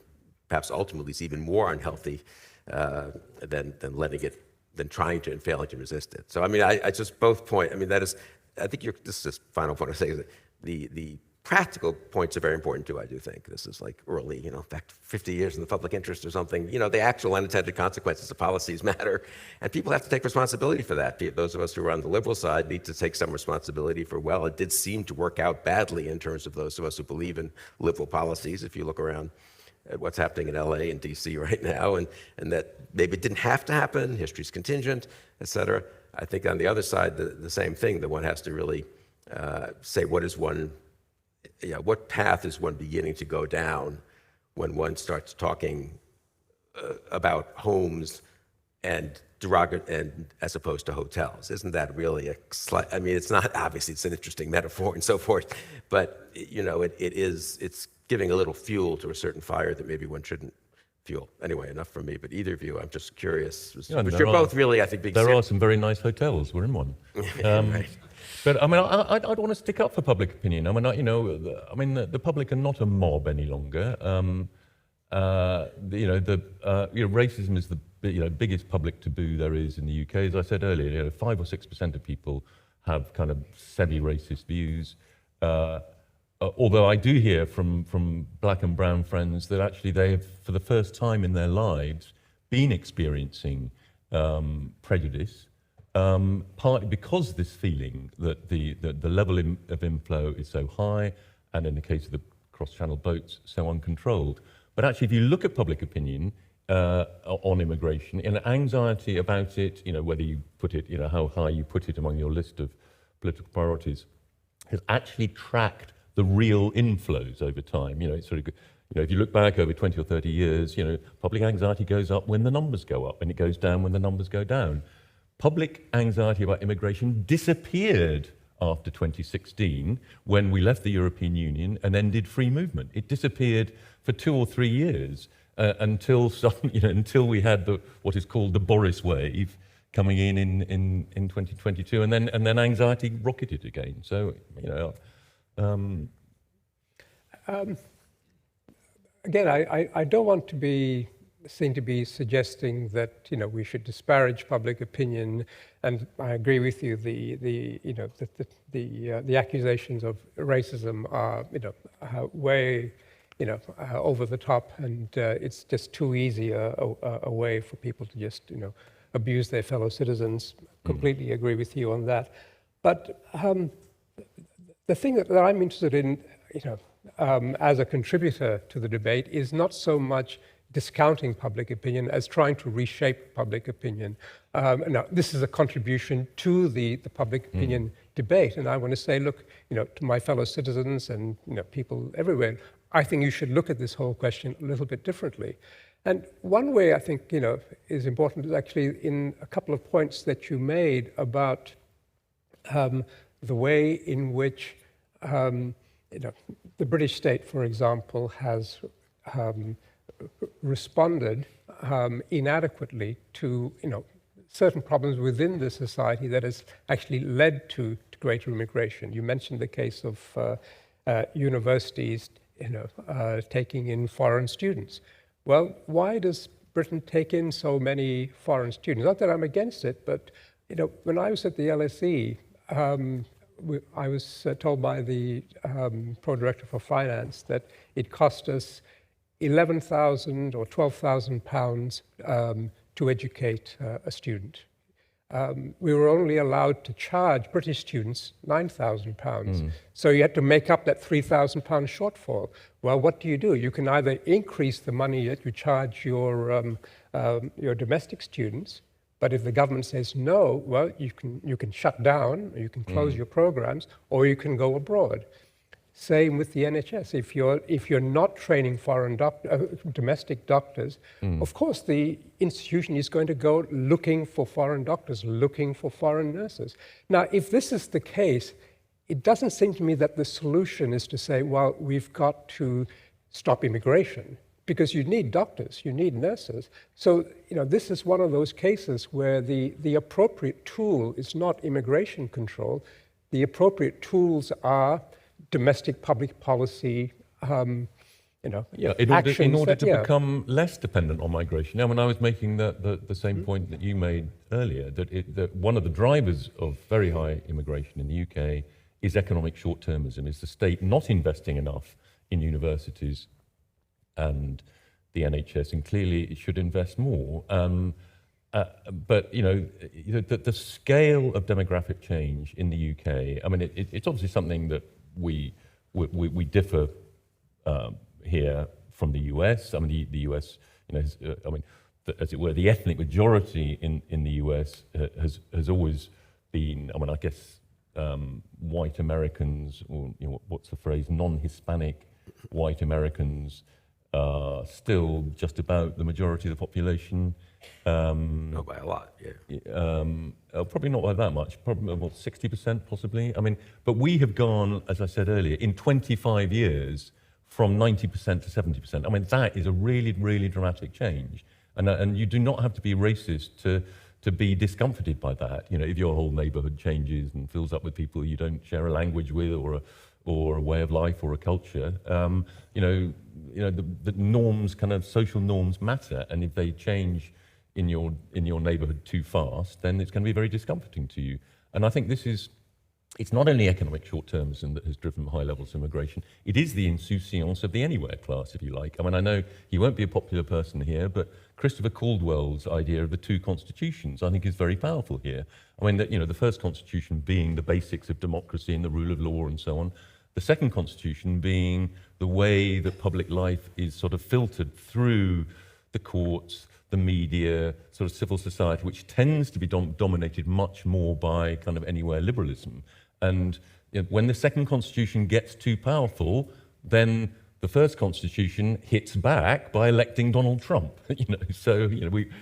perhaps ultimately, is even more unhealthy than letting it, than trying to and failing to resist it. So I mean, I just both point. I mean, that is, I think this is the final point I say is that the practical points are very important too. I do think this is like early, back 50 years in the public interest or something. The actual unintended consequences of policies matter, and people have to take responsibility for that. Those of us who are on the liberal side need to take some responsibility for. Well, it did seem to work out badly in terms of those of us who believe in liberal policies. If you look around at what's happening in LA and DC right now, and that maybe it didn't have to happen, history's contingent, et cetera. I think on the other side, the same thing, that one has to really say what path is one beginning to go down when one starts talking about homes and as opposed to hotels. Isn't that really I mean, it's not, obviously it's an interesting metaphor and so forth, but it's giving a little fuel to a certain fire that maybe one shouldn't fuel. Anyway, enough from me, but either of you, I'm just curious. But you're both really, I think, big. There are some very nice hotels. We're in one. Right. But I mean, I don't want to stick up for public opinion. I mean, the public are not a mob any longer. Racism is the biggest public taboo there is in the UK. As I said earlier, 5 or 6% of people have kind of semi-racist views. Although I do hear from black and brown friends that actually they have, for the first time in their lives, been experiencing prejudice, partly because this feeling that the level of inflow is so high, and in the case of the cross-channel boats, so uncontrolled. But actually, if you look at public opinion on immigration, anxiety about it, whether you put it, how high you put it among your list of political priorities, has actually tracked the real inflows over time. It's sort of, if you look back over 20 or 30 years, public anxiety goes up when the numbers go up, and it goes down when the numbers go down. Public anxiety about immigration disappeared after 2016 when we left the European Union and ended free movement. It disappeared for 2 or 3 years until we had what is called the Boris wave coming in 2022, and then anxiety rocketed again. So Again, I don't want to seem to be suggesting that we should disparage public opinion, and I agree with you. The accusations of racism are way over the top, and it's just too easy a way for people to just abuse their fellow citizens. Completely agree with you on that. But the thing that I'm interested in, as a contributor to the debate, is not so much discounting public opinion as trying to reshape public opinion. Now, this is a contribution to the public opinion debate, and I want to say, look, to my fellow citizens and people everywhere, I think you should look at this whole question a little bit differently. And one way I think is important is actually in a couple of points that you made about the way in which the British state, for example, has responded inadequately to certain problems within the society that has actually led to greater immigration. You mentioned the case of universities taking in foreign students. Well, why does Britain take in so many foreign students? Not that I'm against it, but when I was at the LSE, I was told by the Pro-Director for Finance that it cost us £11,000 or £12,000 to educate a student. We were only allowed to charge British students £9,000. So you had to make up that £3,000 shortfall. Well, what do? You can either increase the money that you charge your domestic students, but if the government says no, well, you can shut down, or you can close your programs, or you can go abroad. Same with the NHS. If you're not training foreign domestic doctors, of course the institution is going to go looking for foreign doctors, looking for foreign nurses. Now, if this is the case, it doesn't seem to me that the solution is to say, well, we've got to stop immigration, because you need doctors, you need nurses. So, this is one of those cases where the appropriate tool is not immigration control. The appropriate tools are domestic public policy, in order to become less dependent on migration. Now, when I was making the same point that you made earlier, that one of the drivers of very high immigration in the UK is economic short-termism, is the state not investing enough in universities and the NHS, and clearly it should invest more. But the scale of demographic change in the UK, I mean, it's obviously something that we differ here from the US. I mean, the US, as it were, the ethnic majority in the US has always been, I mean, I guess white Americans, or what's the phrase, non-Hispanic white Americans, still just about the majority of the population. No, by a lot, yeah. Probably not by that much, probably about 60% possibly. I mean, but we have gone, as I said earlier, in 25 years from 90% to 70%. I mean, that is a really, really dramatic change. And you do not have to be racist to be discomforted by that. If your whole neighborhood changes and fills up with people you don't share a language with, or a way of life, or a culture, the norms, kind of social norms matter, and if they change in your neighborhood too fast, then it's going to be very discomforting to you. And I think it's not only economic short-termism that has driven high levels of immigration, it is the insouciance of the anywhere class, if you like. I mean, I know he won't be a popular person here, but Christopher Caldwell's idea of the two constitutions, I think, is very powerful here. I mean, the first constitution being the basics of democracy and the rule of law and so on, the second constitution being the way that public life is sort of filtered through the courts, the media, sort of civil society, which tends to be dominated much more by kind of anywhere liberalism. And when the second constitution gets too powerful, then the first constitution hits back by electing Donald Trump. So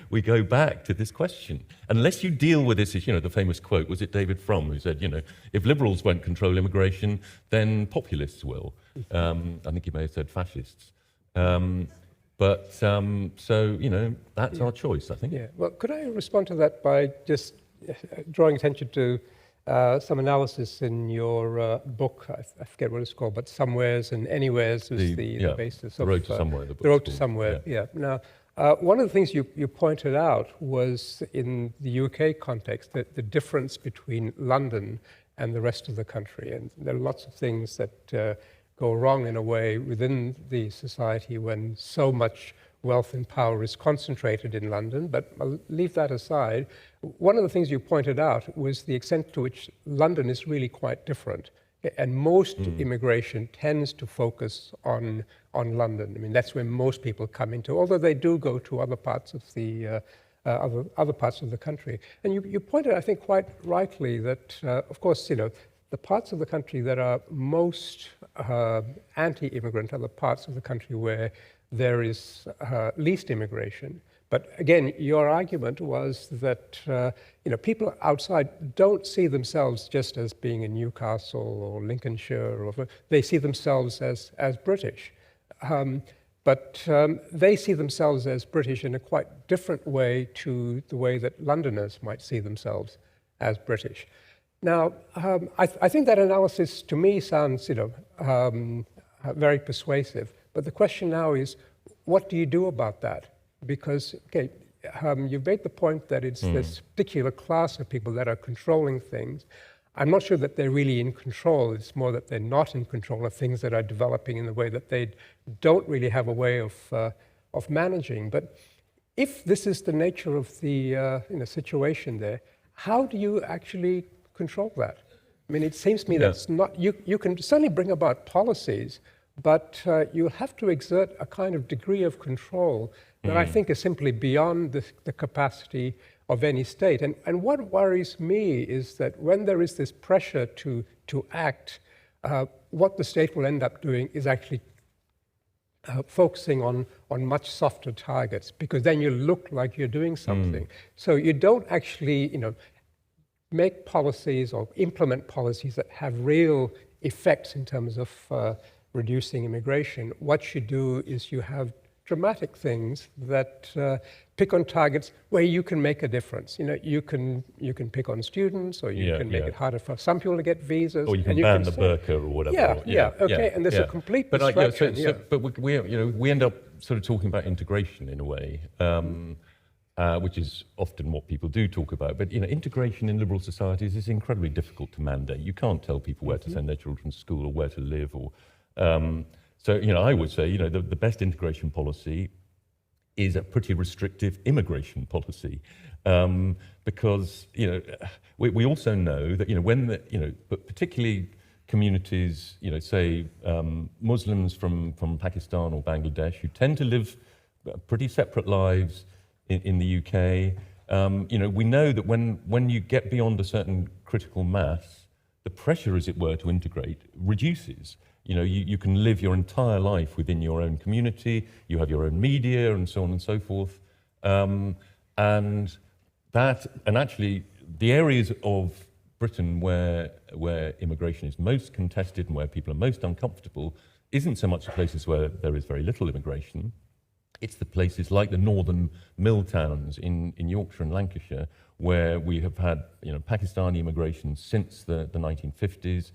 we go back to this question. Unless you deal with this, the famous quote, was it David Frum who said, if liberals won't control immigration, then populists will. I think he may have said fascists. That's our choice, I think. Yeah. Well, could I respond to that by just drawing attention to some analysis in your book? I forget what it's called, but Somewheres and Anywheres is the basis of The Road to Somewhere. The Road to Somewhere. Yeah. Now, one of the things you pointed out was in the UK context that the difference between London and the rest of the country, and there are lots of things that go wrong in a way within the society when so much wealth and power is concentrated in London, but I'll leave that aside. One of the things you pointed out was the extent to which London is really quite different, and most immigration tends to focus on London. I mean, that's where most people come into, although they do go to other parts of the other parts of the country. And you pointed, I think, quite rightly that, of course, the parts of the country that are most anti-immigrant are the parts of the country where there is least immigration. But again, your argument was that people outside don't see themselves just as being in Newcastle or Lincolnshire, or they see themselves as British. But they see themselves as British in a quite different way to the way that Londoners might see themselves as British. Now, I think that analysis to me sounds, very persuasive. But the question now is, what do you do about that? Because, okay, you've made the point that it's this particular class of people that are controlling things. I'm not sure that they're really in control. It's more that they're not in control of things that are developing in the way that they don't really have a way of managing. But if this is the nature of the situation there, how do you actually control that? I mean, it seems to me that's not, you can certainly bring about policies, but you have to exert a kind of degree of control that I think is simply beyond the capacity of any state. And what worries me is that when there is this pressure to act, what the state will end up doing is actually focusing on much softer targets, because then you look like you're doing something. So you don't actually, make policies or implement policies that have real effects in terms of reducing immigration. What you do is you have dramatic things that pick on targets where you can make a difference. You can pick on students, or you can make it harder for some people to get visas, or you can ban the burqa or whatever. And there's a complete distraction. But we end up sort of talking about integration in a way, which is often what people do talk about. But integration in liberal societies is incredibly difficult to mandate. You can't tell people where to send their children to school or where to live, or so I would say the best integration policy is a pretty restrictive immigration policy, because we also know that when but particularly communities, say Muslims from Pakistan or Bangladesh, who tend to live pretty separate lives in the UK, we know that when you get beyond a certain critical mass, the pressure, as it were, to integrate reduces. You can live your entire life within your own community, you have your own media, and so on and so forth. And actually, the areas of Britain where immigration is most contested and where people are most uncomfortable isn't so much the places where there is very little immigration. It's the places like the northern mill towns in Yorkshire and Lancashire, where we have had Pakistani immigration since the 1950s.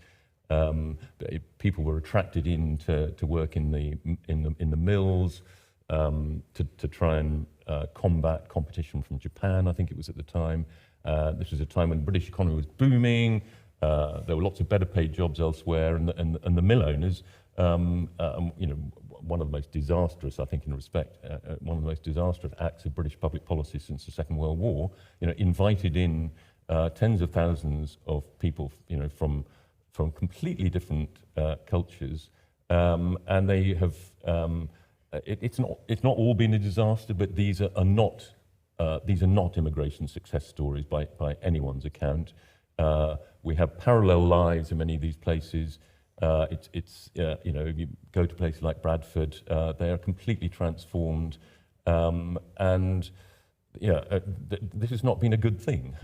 People were attracted in to work in the mills to try and combat competition from Japan, I think it was at the time. This was a time when the British economy was booming. There were lots of better paid jobs elsewhere, and the mill owners, one of the most disastrous, I think, in respect, one of the most disastrous acts of British public policy since the Second World War, invited in tens of thousands of people, from completely different cultures, and they have. It's not all been a disaster, but these are not immigration success stories by anyone's account. We have parallel lives in many of these places. You go to places like Bradford, they are completely transformed, and this has not been a good thing.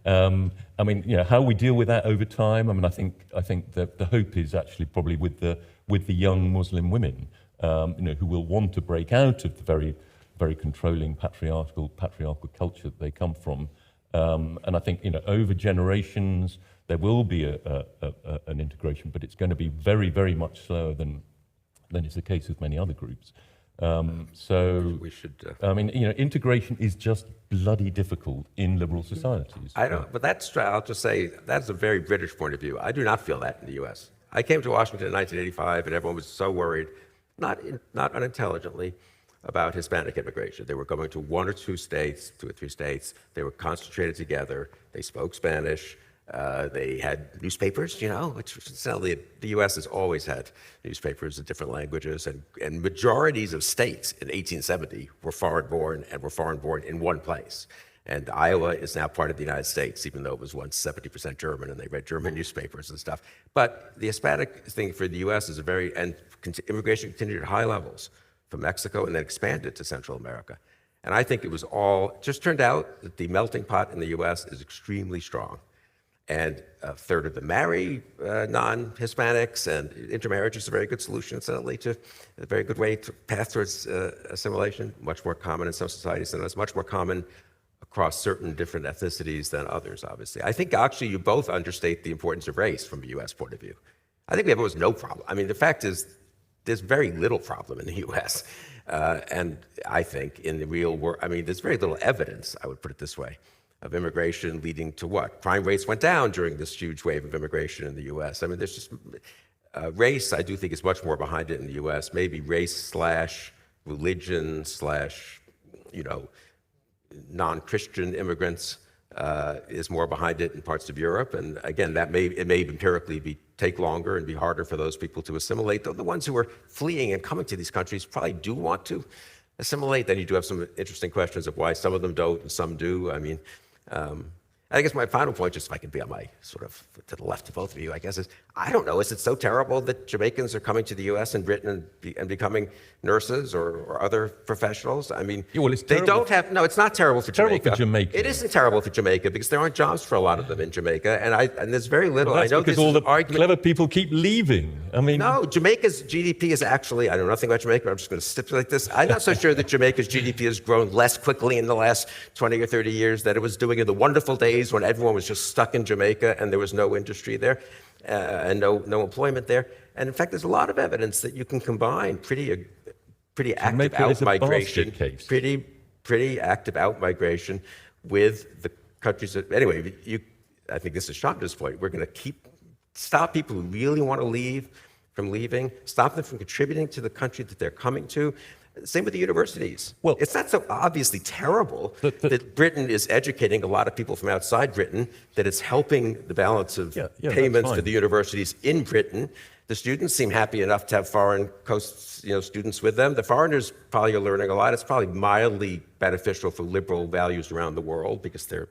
I mean, how we deal with that over time. I mean, I think that the hope is actually probably with the young Muslim women, who will want to break out of the very, very controlling patriarchal culture that they come from. And I think over generations there will be an integration, but it's going to be very, very much slower than is the case with many other groups. So we should. I mean, integration is just bloody difficult in liberal societies. I don't. But I'll just say that's a very British point of view. I do not feel that in the U.S. I came to Washington in 1985, and everyone was so worried, not unintelligently, about Hispanic immigration. They were going to one or two states, 2 or 3 states. They were concentrated together. They spoke Spanish. They had newspapers, which the U.S. has always had newspapers in different languages, and majorities of states in 1870 were foreign-born and were foreign-born in one place. And Iowa is now part of the United States, even though it was once 70% German, and they read German newspapers and stuff. But the Hispanic thing for the U.S. is immigration continued at high levels from Mexico and then expanded to Central America. And I think it was just turned out that the melting pot in the U.S. is extremely strong. And a third of them marry non-Hispanics, and intermarriage is a very good solution, incidentally, to a very good way to path towards assimilation, much more common in some societies than it's much more common across certain different ethnicities than others, obviously. I think actually you both understate the importance of race from a U.S. point of view. I think we have almost no problem. I mean, the fact is, there's very little problem in the U.S. And I think in the real world, I mean, there's very little evidence, I would put it this way, of immigration leading to what? Crime rates went down during this huge wave of immigration in the U.S. I mean, there's just race, I do think, is much more behind it in the U.S. Maybe race / religion / non-Christian immigrants is more behind it in parts of Europe. And again, it may empirically take longer and be harder for those people to assimilate. Though the ones who are fleeing and coming to these countries probably do want to assimilate. Then you do have some interesting questions of why some of them don't and some do. I mean, I guess my final point, just if I can be on my sort of to the left of both of you, I guess, is I don't know, is it so terrible that Jamaicans are coming to the U.S. and Britain and becoming nurses or other professionals? I mean, Yeah, well, it's they terrible. don't have, no, it's not terrible for Terrible Jamaica. for Jamaica. It isn't terrible for Jamaica because there aren't jobs for a lot of them in Jamaica, and there's very little. Well, that's I know because this all is the an argument. clever people keep leaving. I mean, No, Jamaica's GDP is actually, I know nothing about Jamaica, but I'm just going to stipulate this. I'm not so sure that Jamaica's GDP has grown less quickly in the last 20 or 30 years than it was doing in the wonderful days when everyone was just stuck in Jamaica and there was no industry there and no employment there. And in fact, there's a lot of evidence that you can combine pretty active Jamaica is a out-migration, basket case. pretty active out-migration with the countries that, anyway, I think this is Chandra's point. We're going to stop people who really want to leave from leaving, stop them from contributing to the country that they're coming to. Same with the universities. Well, it's not so obviously terrible that Britain is educating a lot of people from outside Britain, that it's helping the balance of payments to the universities in Britain. The students seem happy enough to have foreign students with them. The foreigners probably are learning a lot. It's probably mildly beneficial for liberal values around the world because they're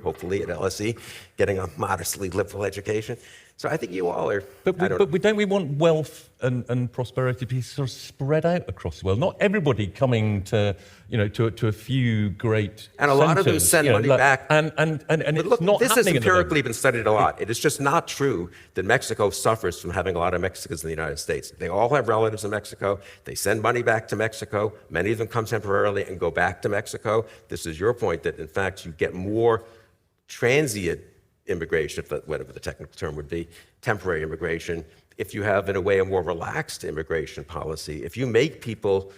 hopefully at LSE getting a modestly liberal education. So I think you all are. But don't we want wealth and prosperity to be sort of spread out across the world? Not everybody coming to to a few great and a lot of them centres, send money back. And but it's look, not this has happening at the moment. empirically been studied a lot. It is just not true that Mexico suffers from having a lot of Mexicans in the United States. They all have relatives in Mexico. They send money back to Mexico. Many of them come temporarily and go back to Mexico. This is your point that, in fact, you get more transient immigration, whatever the technical term would be, temporary immigration, if you have, in a way, a more relaxed immigration policy. If you make people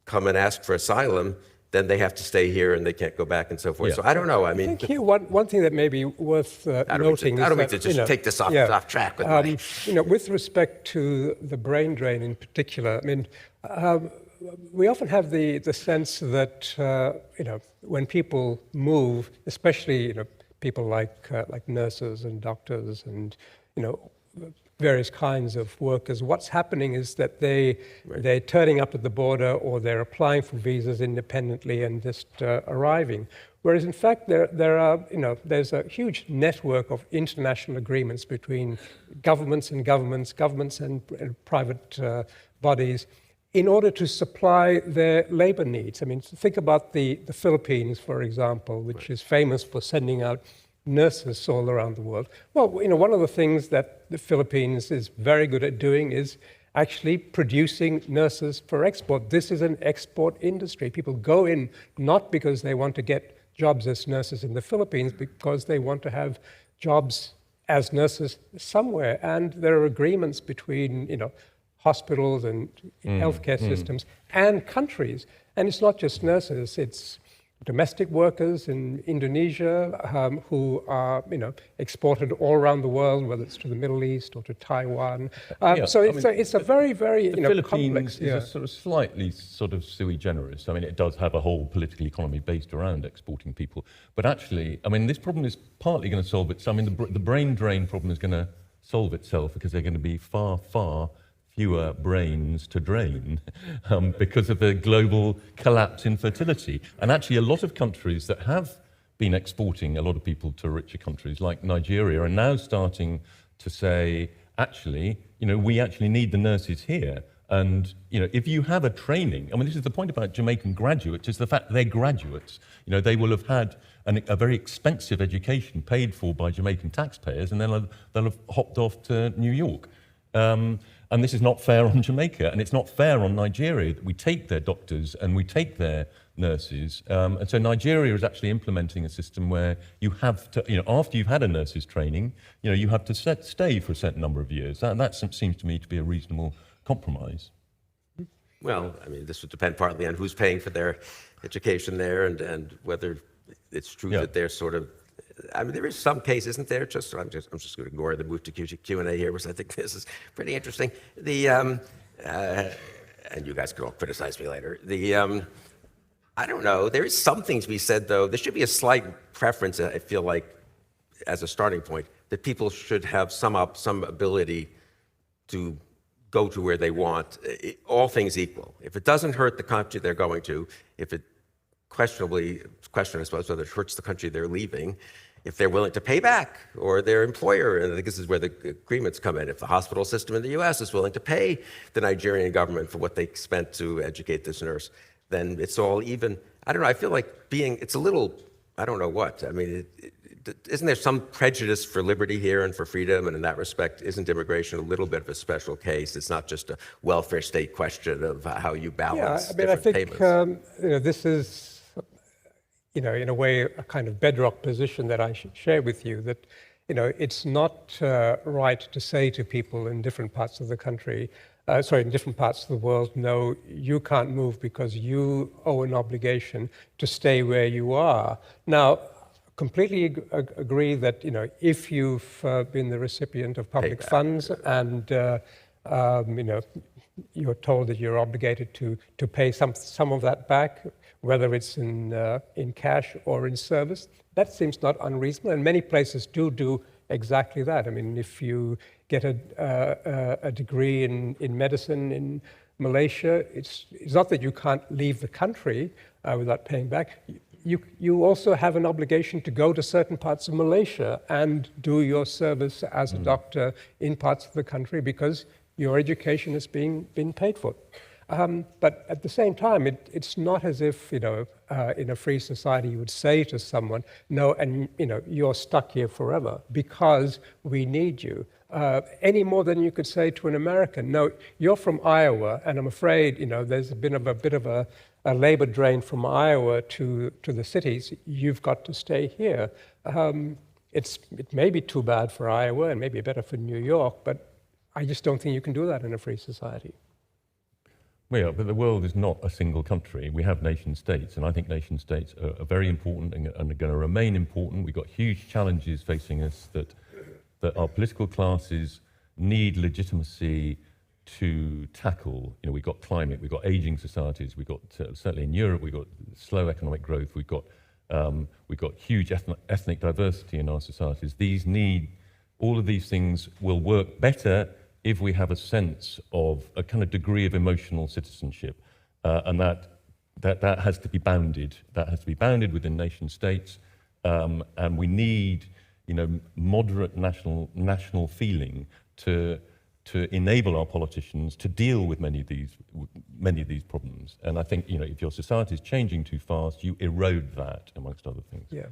come and ask for asylum, then they have to stay here and they can't go back and so forth. Yeah. So I don't know. I mean, I think here one thing that may be worth noting I don't mean is to that, just take this off track with my... with respect to the brain drain in particular, I mean, we often have the sense that when people move, especially people like nurses and doctors and various kinds of workers, what's happening is that they're turning up at the border or they're applying for visas independently and just arriving. Whereas in fact there's a huge network of international agreements between governments and private bodies in order to supply their labor needs. I mean, think about the Philippines, for example, which is famous for sending out nurses all around the world. Well, one of the things that the Philippines is very good at doing is actually producing nurses for export. This is an export industry. People go in not because they want to get jobs as nurses in the Philippines, because they want to have jobs as nurses somewhere. And there are agreements between, hospitals and healthcare systems and countries. And it's not just nurses, it's domestic workers in Indonesia who are, exported all around the world, whether it's to the Middle East or to Taiwan. So it's a very, very the Philippines complex. is a sort of slightly sui generis. I mean, it does have a whole political economy based around exporting people. But actually, I mean, this problem is partly going to solve itself. I mean, the brain drain problem is going to solve itself because there are going to be far, far fewer brains to drain because of the global collapse in fertility. And actually, a lot of countries that have been exporting a lot of people to richer countries, like Nigeria, are now starting to say, actually, we actually need the nurses here. And, if you have a training, I mean, this is the point about Jamaican graduates, is the fact they're graduates. They will have had a very expensive education paid for by Jamaican taxpayers, and they'll have hopped off to New York. And this is not fair on Jamaica, and it's not fair on Nigeria that we take their doctors and we take their nurses. And so Nigeria is actually implementing a system where you have to, after you've had a nurse's training, you have to stay for a certain number of years. That seems to me to be a reasonable compromise. Well, I mean, this would depend partly on who's paying for their education there and whether it's true that they're sort of, I mean, there is some case, isn't there? I'm just going to ignore the move to Q&A here, because I think this is pretty interesting. And you guys could all criticize me later. I don't know. There is something to be said, though. There should be a slight preference, I feel like, as a starting point, that people should have some ability to go to where they want, all things equal. If it doesn't hurt the country they're going to, if it question, I suppose, whether it hurts the country they're leaving, if they're willing to pay back, or their employer, and I think this is where the agreements come in, if the hospital system in the US is willing to pay the Nigerian government for what they spent to educate this nurse, then it's all even. I don't know, I feel like it's a little, I don't know what. I mean, isn't there some prejudice for liberty here and for freedom? And in that respect, isn't immigration a little bit of a special case? It's not just a welfare state question of how you balance different payments. This is, in a way, a kind of bedrock position that I should share with you, that, it's not right to say to people in different parts of the country, in different parts of the world, no, you can't move because you owe an obligation to stay where you are. Now, completely agree that, if you've been the recipient of public funds and, you're told that you're obligated to pay some of that back, whether it's in cash or in service, that seems not unreasonable. And many places do exactly that. I mean, if you get a degree in medicine in Malaysia, it's not that you can't leave the country without paying back. You also have an obligation to go to certain parts of Malaysia and do your service as a doctor in parts of the country because your education is being paid for. But at the same time, it's not as if, in a free society you would say to someone, no, and you're stuck here forever because we need you. Any more than you could say to an American, no, you're from Iowa, and I'm afraid, there's been a bit of a labor drain from Iowa to the cities. You've got to stay here. It may be too bad for Iowa and maybe better for New York, but I just don't think you can do that in a free society. Well, yeah, but the world is not a single country. We have nation states, and I think nation states are very important and are going to remain important. We've got huge challenges facing us that our political classes need legitimacy to tackle. We've got climate, we've got aging societies, we've got, certainly in Europe, we've got slow economic growth, we've got huge ethnic diversity in our societies. All of these things will work better if we have a sense of a kind of degree of emotional citizenship, and that has to be bounded. That has to be bounded within nation states, and we need, moderate national feeling to enable our politicians to deal with many of these problems. And I think, if your society is changing too fast, you erode that, amongst other things. Yeah.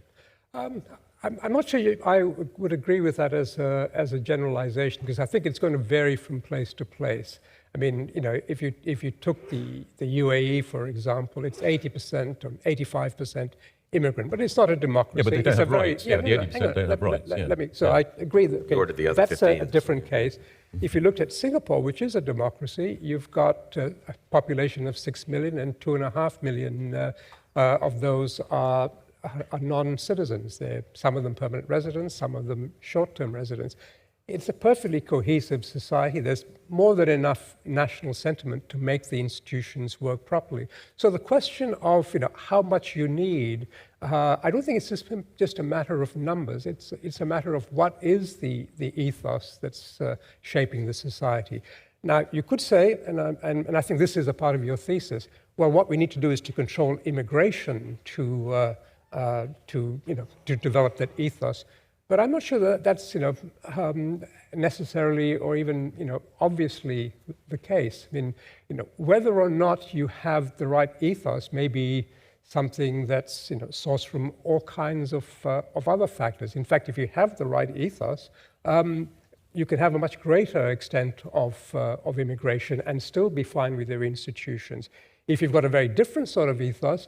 I'm not sure I would agree with that as a generalization, because I think it's going to vary from place to place. I mean, if you took the UAE, for example, it's 80% or 85% immigrant, but it's not a democracy. Yeah, but they don't have rights. Yeah, the 80% don't have rights. So I agree that Or to the other that's 15. a different case. If you looked at Singapore, which is a democracy, you've got a population of 6 million, and 2.5 million of those are non-citizens. Some of them permanent residents, some of them short-term residents. It's a perfectly cohesive society. There's more than enough national sentiment to make the institutions work properly. So the question of how much you need, I don't think it's just a matter of numbers. It's a matter of what is the ethos that's shaping the society. Now, you could say, and I think this is a part of your thesis, well, what we need to do is to control immigration to develop that ethos. But I'm not sure that that's necessarily or even obviously the case. I mean, whether or not you have the right ethos may be something that's sourced from all kinds of other factors. In fact, if you have the right ethos, you can have a much greater extent of immigration and still be fine with your institutions. If you've got a very different sort of ethos,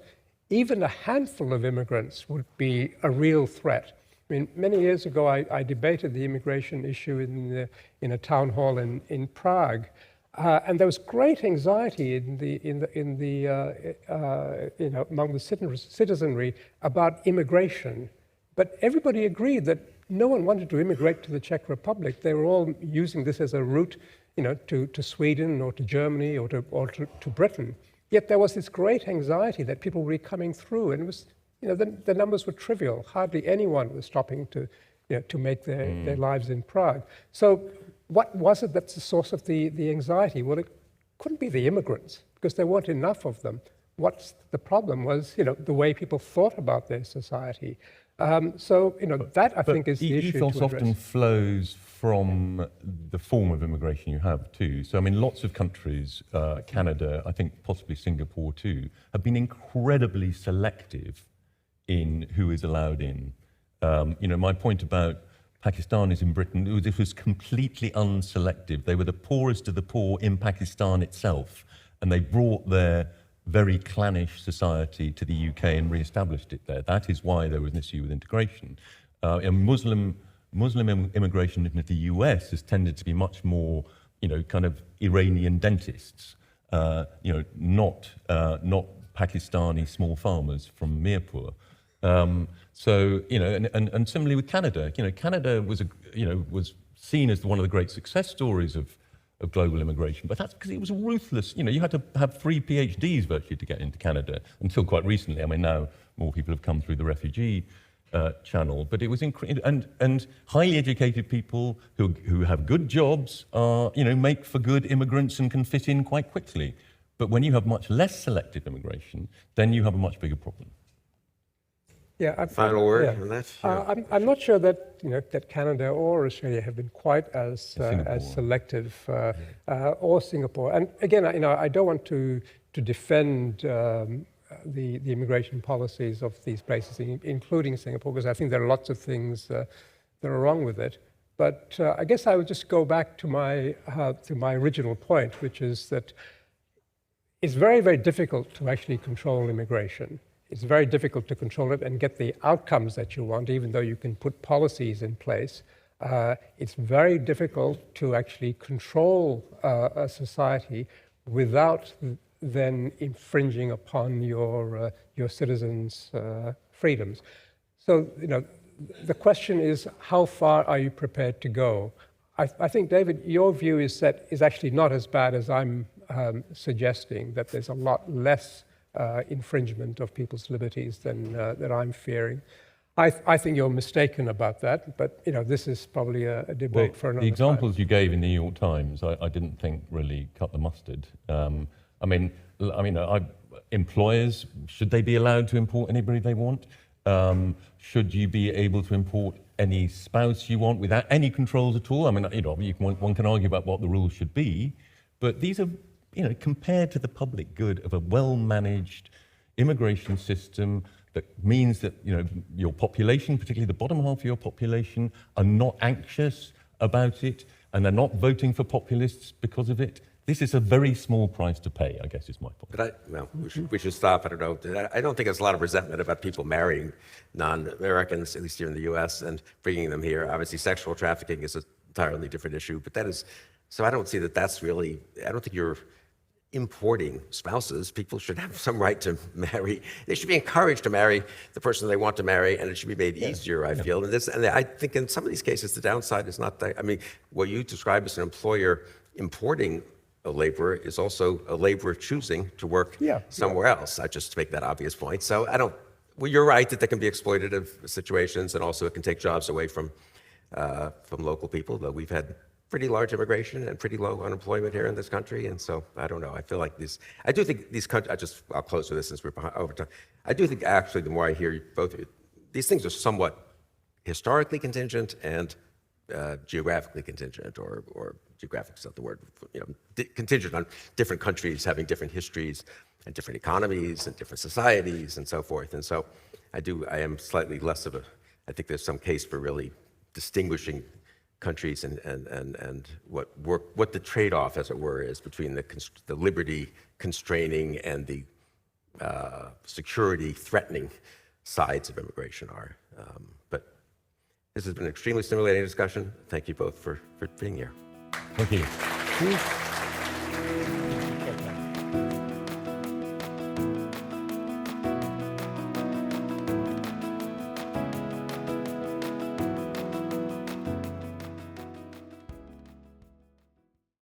even a handful of immigrants would be a real threat. I mean, many years ago, I debated the immigration issue in a town hall in Prague, And there was great anxiety among the citizenry about immigration. But everybody agreed that no one wanted to immigrate to the Czech Republic. They were all using this as a route, to Sweden or to Germany or to Britain. Yet there was this great anxiety that people were coming through, and it was, the numbers were trivial. Hardly anyone was stopping to make their lives in Prague. So what was it that's the source of the anxiety? Well, it couldn't be the immigrants, because there weren't enough of them. What's the problem was, the way people thought about their society. That I think is the issue to ethos address. often flows from the form of immigration you have too. So I mean, lots of countries, Canada, I think possibly Singapore too, have been incredibly selective in who is allowed in. My point about Pakistanis in Britain, this was completely unselective. They were the poorest of the poor in Pakistan itself, and they brought their very clannish society to the UK and re-established it there. That is why there was an issue with integration. Muslim immigration into the US has tended to be much more, kind of Iranian dentists, not Pakistani small farmers from Mirpur. And similarly with Canada. Canada was seen as one of the great success stories of global immigration, but that's because it was ruthless. You had to have 3 PhDs virtually to get into Canada until quite recently. I mean, now more people have come through the refugee channel, but it was and highly educated people who have good jobs are, make for good immigrants and can fit in quite quickly. But when you have much less selective immigration, then you have a much bigger problem. Yeah, Final word on that? Yeah. I'm not sure that that Canada or Australia have been quite as selective, or Singapore. And again, I don't want to defend the immigration policies of these places, including Singapore, because I think there are lots of things that are wrong with it. But I guess I would just go back to my original point, which is that it's very, very difficult to actually control immigration. It's very difficult to control it and get the outcomes that you want, even though you can put policies in place. It's very difficult to actually control a society without then infringing upon your citizens' freedoms. So, the question is, how far are you prepared to go? I think, David, your view is actually not as bad as I'm suggesting, that there's a lot less infringement of people's liberties than that I'm fearing. I think you're mistaken about that, but this is probably a debate for another time. The examples time. you gave in the New York Times, I didn't think really cut the mustard. Employers, should they be allowed to import anybody they want? Should you be able to import any spouse you want without any controls at all? One can argue about what the rules should be, but these are, compared to the public good of a well-managed immigration system that means that, your population, particularly the bottom half of your population, are not anxious about it and they're not voting for populists because of it. This is a very small price to pay, I guess is my point. But we should stop. I don't know. I don't think there's a lot of resentment about people marrying non-Americans, at least here in the U.S., and bringing them here. Obviously, sexual trafficking is an entirely different issue, but that is, so I don't see that that's really, I don't think you're importing spouses. People should have some right to marry. They should be encouraged to marry the person they want to marry, and it should be made easier, I feel. And I think in some of these cases, the downside is not that, what you describe as an employer importing a laborer is also a laborer choosing to work somewhere else. I just make that obvious point. So you're right that there can be exploitative situations, and also it can take jobs away from local people, though we've had pretty large immigration and pretty low unemployment here in this country. And so I don't know. I feel like I do think these countries, I'll close with this since we're over time. I do think actually the more I hear both of you, these things are somewhat historically contingent and geographically contingent, or geographic is not the word, contingent on different countries having different histories and different economies and different societies and so forth. And so I am slightly less of I think there's some case for really distinguishing countries and what the trade-off, as it were, is between the liberty constraining and the security threatening sides of immigration are. But this has been an extremely stimulating discussion. Thank you both for being here. Thank you.